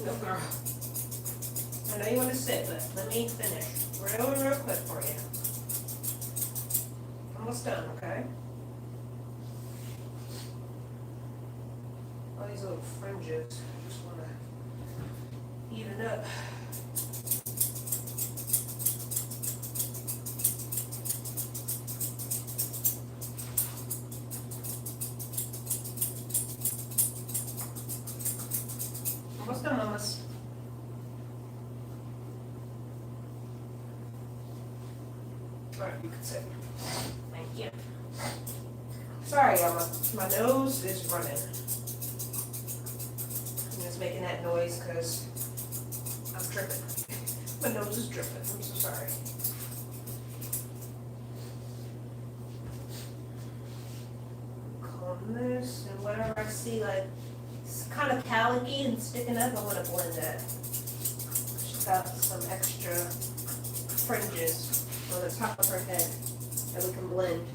No, girl. I know you want to sit, but let me finish real quick for you. Almost done, okay? All these little fringes, I just want to even up. Almost done, almost. All right, you can sit. Thank you. Sorry, y'all, my nose is running. I'm just making that noise because I'm dripping. My nose is dripping. I'm so sorry. Comb this, and whatever I see, like, it's kind of calicky and sticking up, I want to blend that. She's got some extra fringes on the top of her head that we can blend.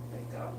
There you go.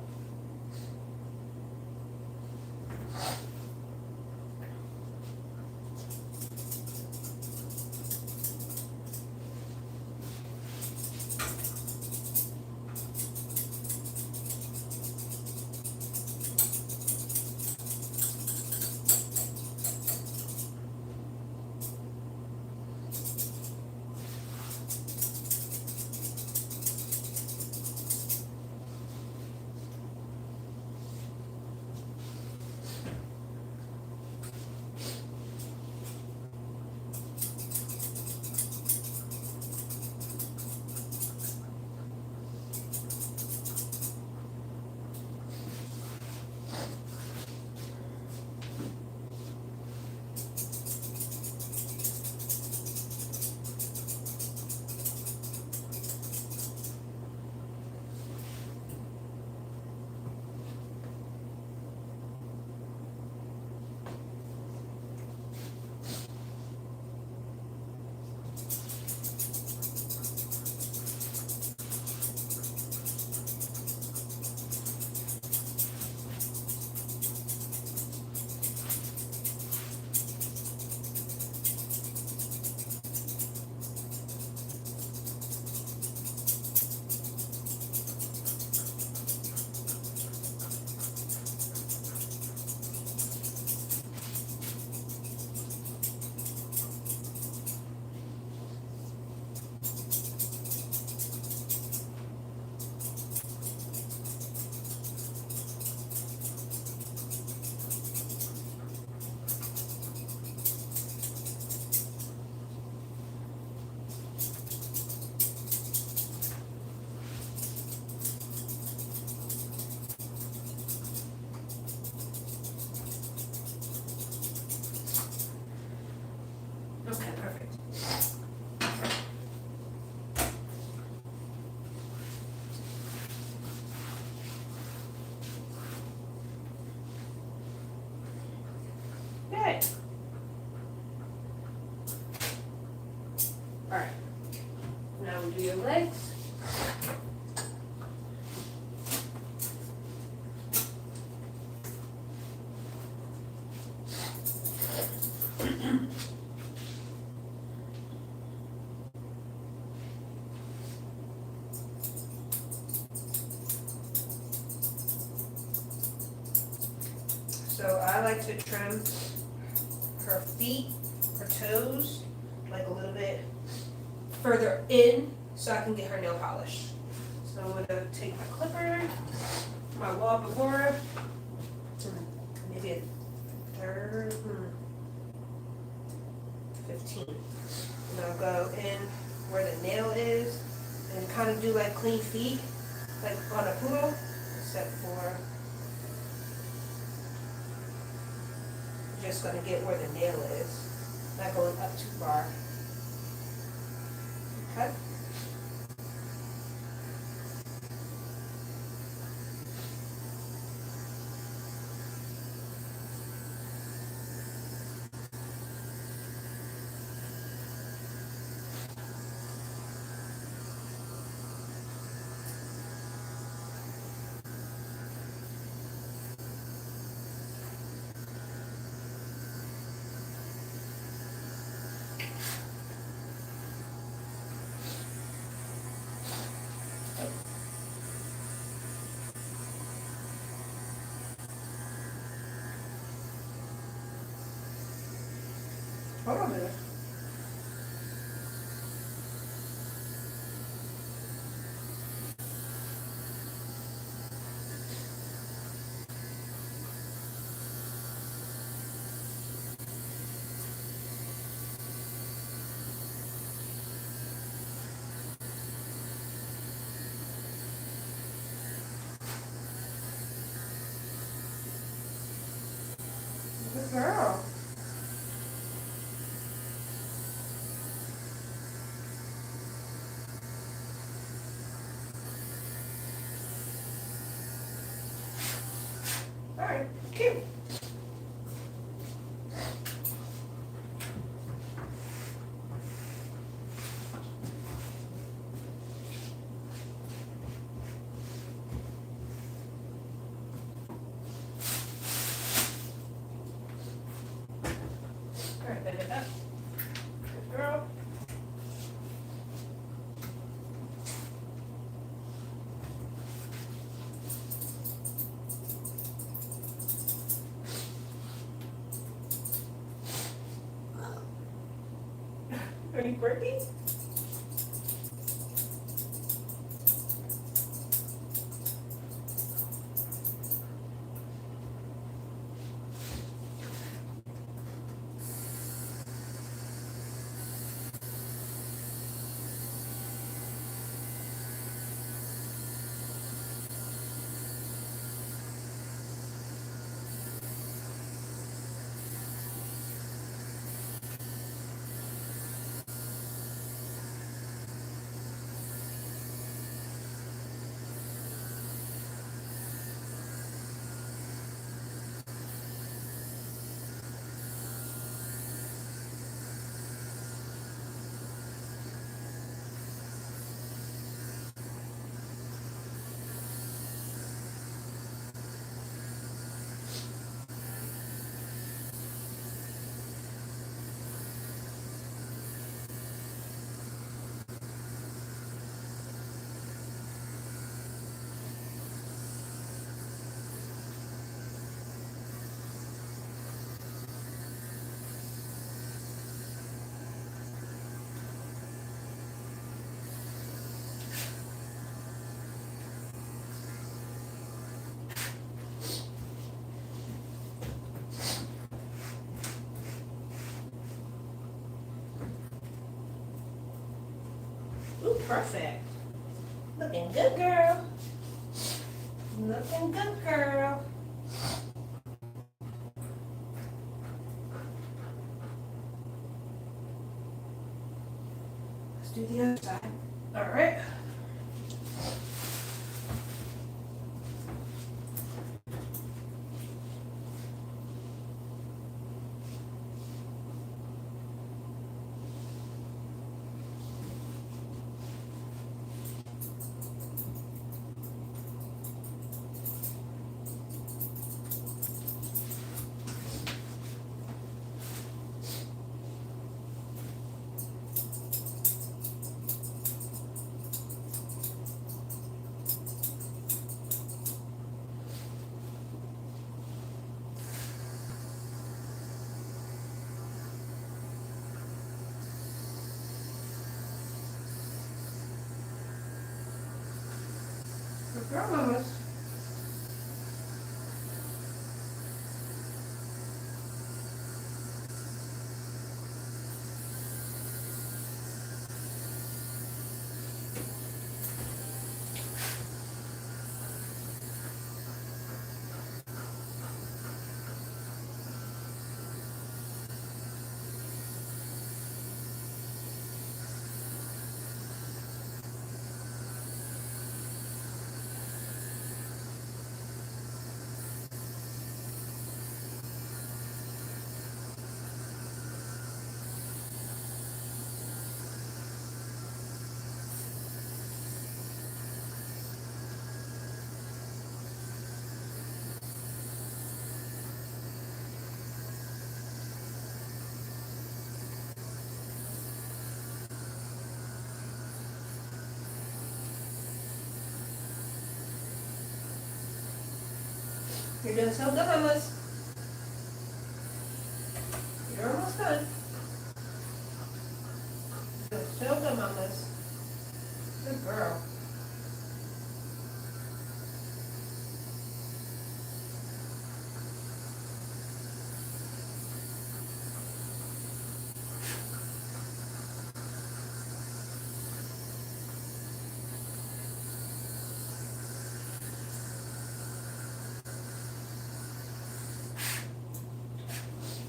Okay, perfect. Good. All right. Now we do your legs. So I like to trim her feet, her toes, like a little bit further in so I can get her nail polish. So I'm gonna take my clipper, my wall before, maybe a third, 15. And I'll go in where the nail is and kind of do like clean feet, like on a poodle, except for just gonna get where the nail is, not going up too far. Okay. Hold on a minute. Good girl. All right, cute. All right, bend it up. Good girl. Are you burping? Ooh, perfect. Looking good, girl. Looking good, girl. do the other side. All right. Good girl, mamas. You're doing so good, mamas. You're almost done. You're doing so good, mamas. Good girl.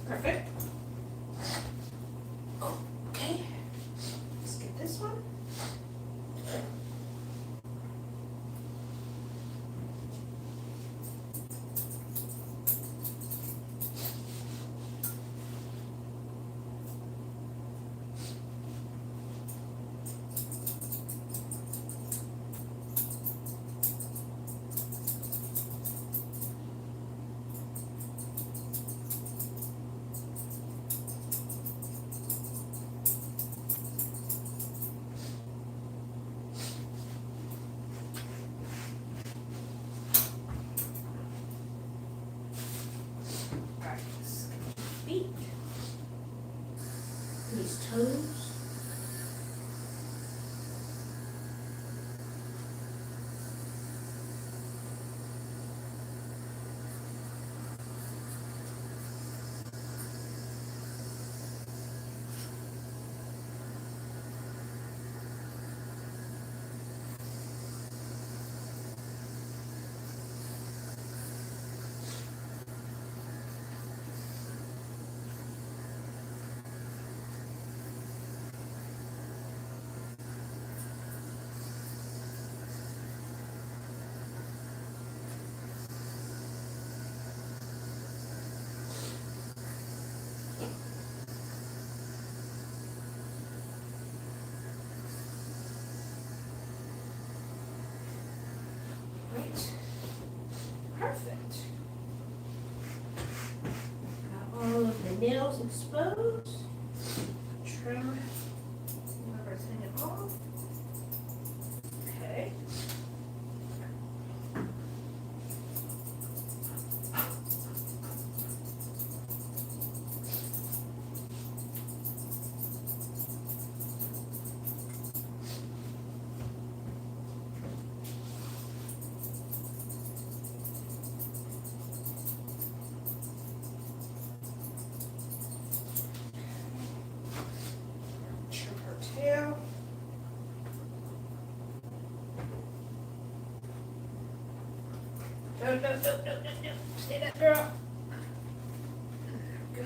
Perfect. Okay. Let's get this one. Alright, feet. These toes. Right. Perfect. Got all of the nails exposed. Trim everything off. Okay. Trim her tail. No, no, no, no, no, no. Stay that girl. Good.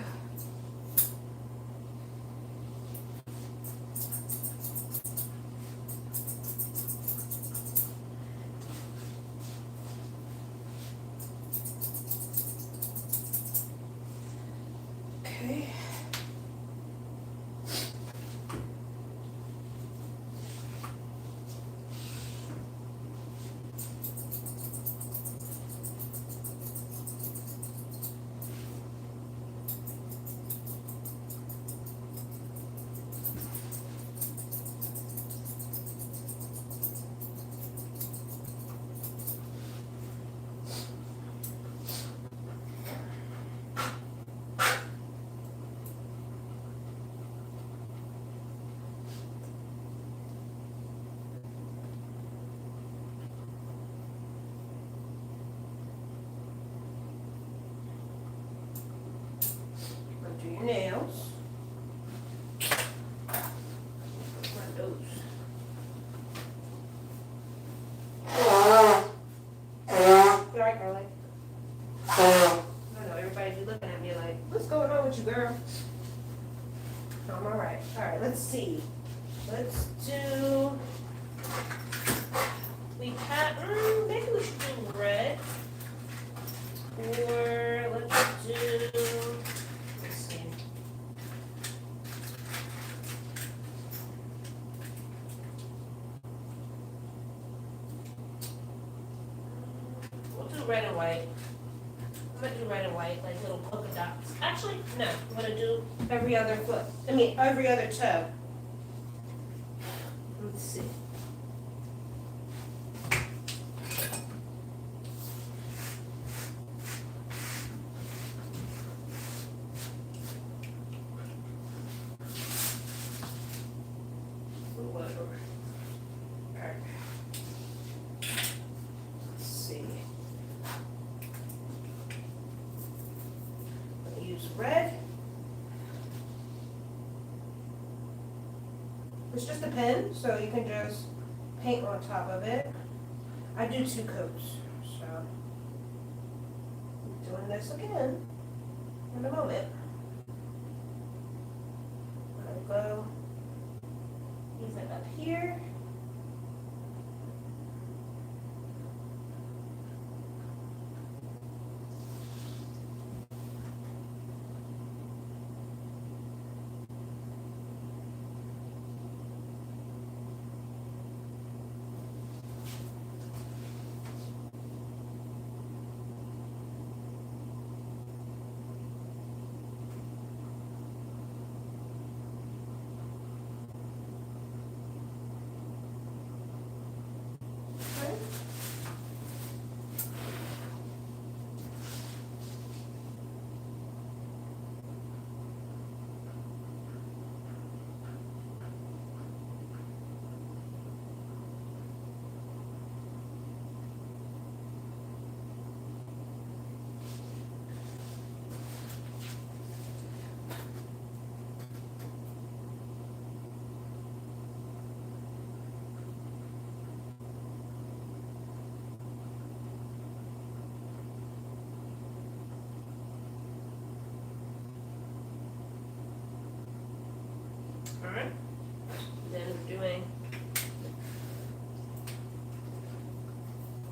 right, let's see. Let's do, maybe we should do red. Or let's see. We'll do red and white. I'm gonna do red and white, like little polka dots. Actually, no, I'm gonna do every other foot. Every other toe. Let's see. Whatever. All right. Let's see. I'm gonna use red. It's just a pen, so you can just paint on top of it. I do 2 coats, so I'm doing this again in a moment. I'm gonna go even up here. Alright, then we're doing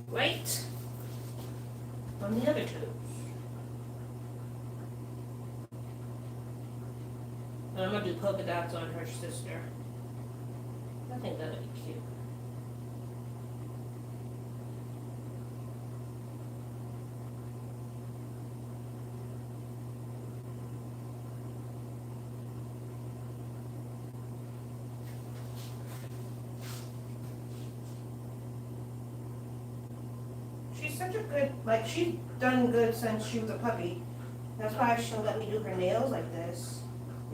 white on the other toes. And I'm gonna do polka dots on her sister. I think that'll be cute. She's such a good, like, she's done good since she was a puppy. That's why she'll let me do her nails like this.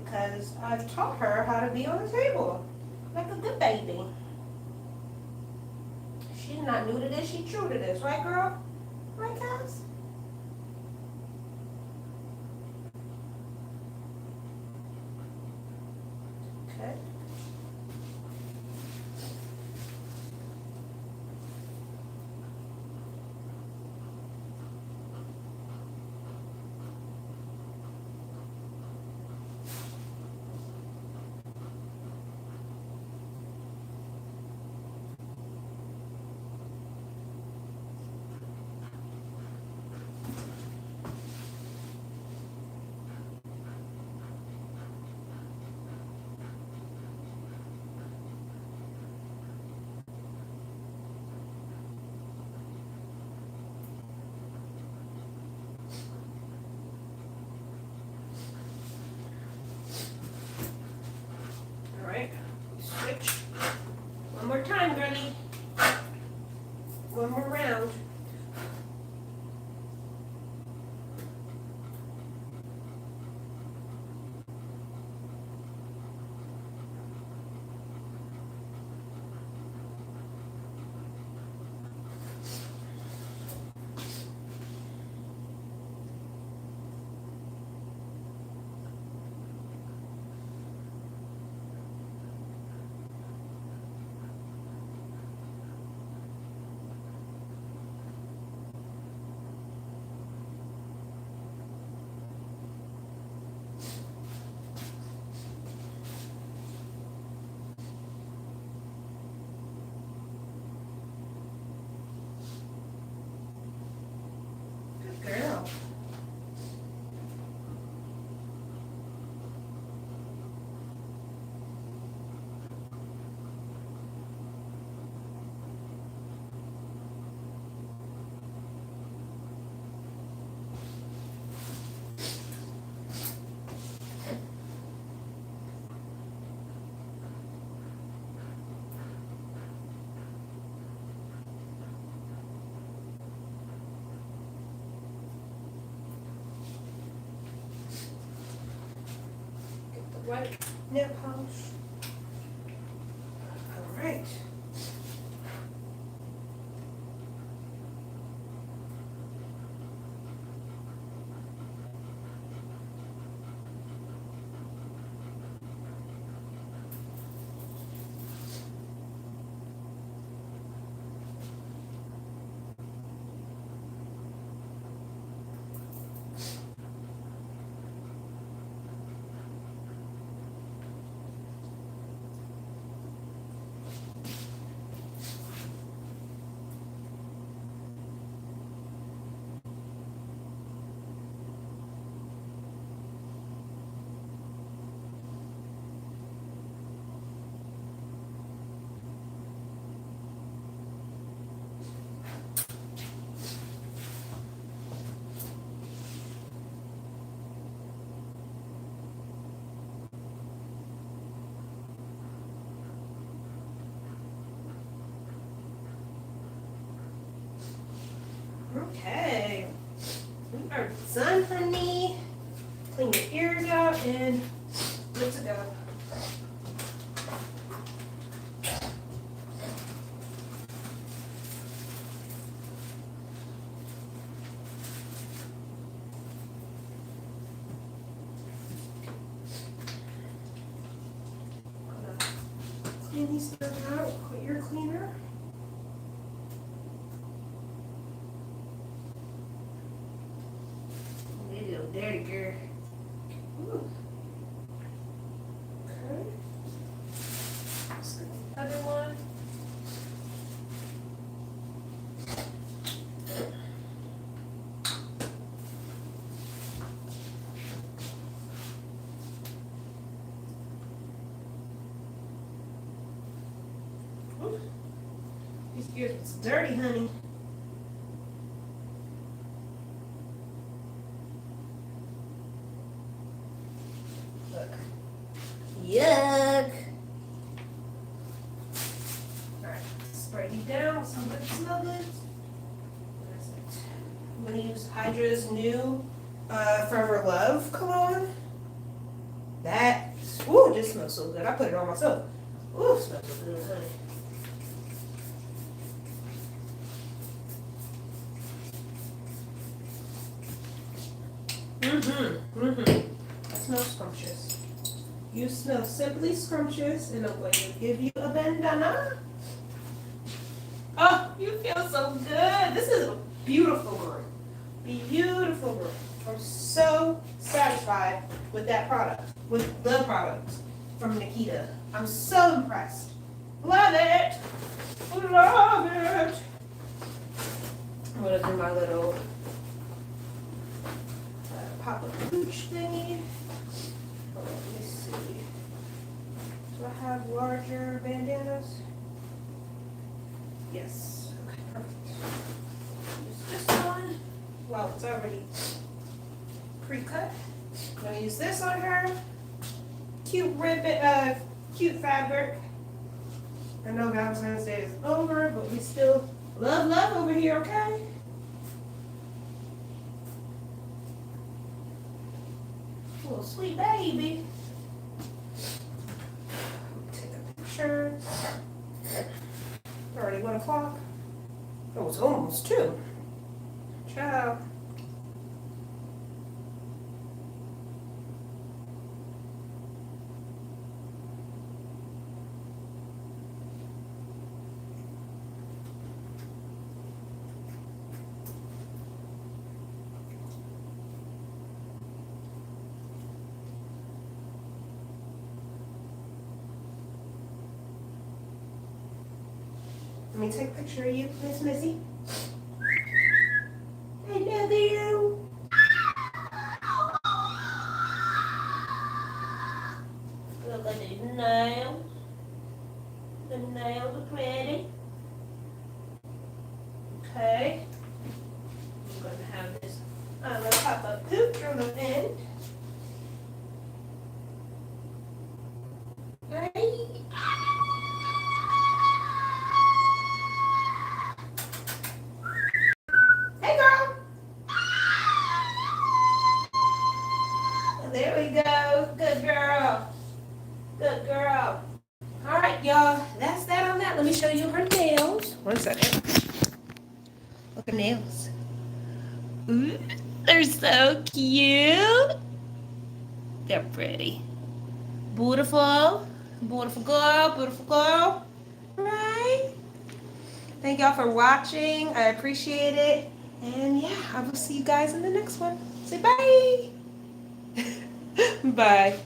Because I've taught her how to be on the table. Like a good baby. She's not new to this, she's true to this. Right, girl? Right, guys? Okay. white nail polish. All right. Okay, we are done, honey. Clean your ears out and good to go. Clean these stuff out with your cleaner. Dirty girl. Ooh. Okay. Let's get the other one. Ooh. These ears is dirty, honey. Yuck. Alright, spray these down with some good smell goods. I'm going to use Hydra's new Forever Love cologne. That, ooh, it just smells so good. I put it on myself. Ooh, it smells so good, honey. That smells scrumptious. You smell simply scrumptious, and I'm going to give you a bandana. Oh, you feel so good. This is a beautiful room. Beautiful room. I'm so satisfied with that product, with the product from Nkita. I'm so impressed. Love it. Love it. I'm going to do my little pop of pooch thingy. Let me see. Do I have larger bandanas? Yes. Okay, perfect. Use this one. Well, it's already pre-cut. I'm gonna use this on her. Cute ribbon, cute fabric. I know Valentine's Day is over, but we still love over here, okay? Little sweet baby. Take a picture. Already 1 o'clock. Oh, it's almost 2. Ciao. Let me take a picture of you, Miss Missy. I love you. Look at these nails. The nails are pretty. Okay. I'm going to have this little pop-up pooch on the end. Hey. Hey, girl. There we go. Good girl. girl. All right, y'all. That's that on that. Let me show you her nails. One second. Look at nails. Ooh, they're so cute. They're pretty. Beautiful. Beautiful girl. Beautiful girl. Right? Thank y'all for watching. I appreciate it. And yeah, I will see you guys in the next one. Say bye. Bye.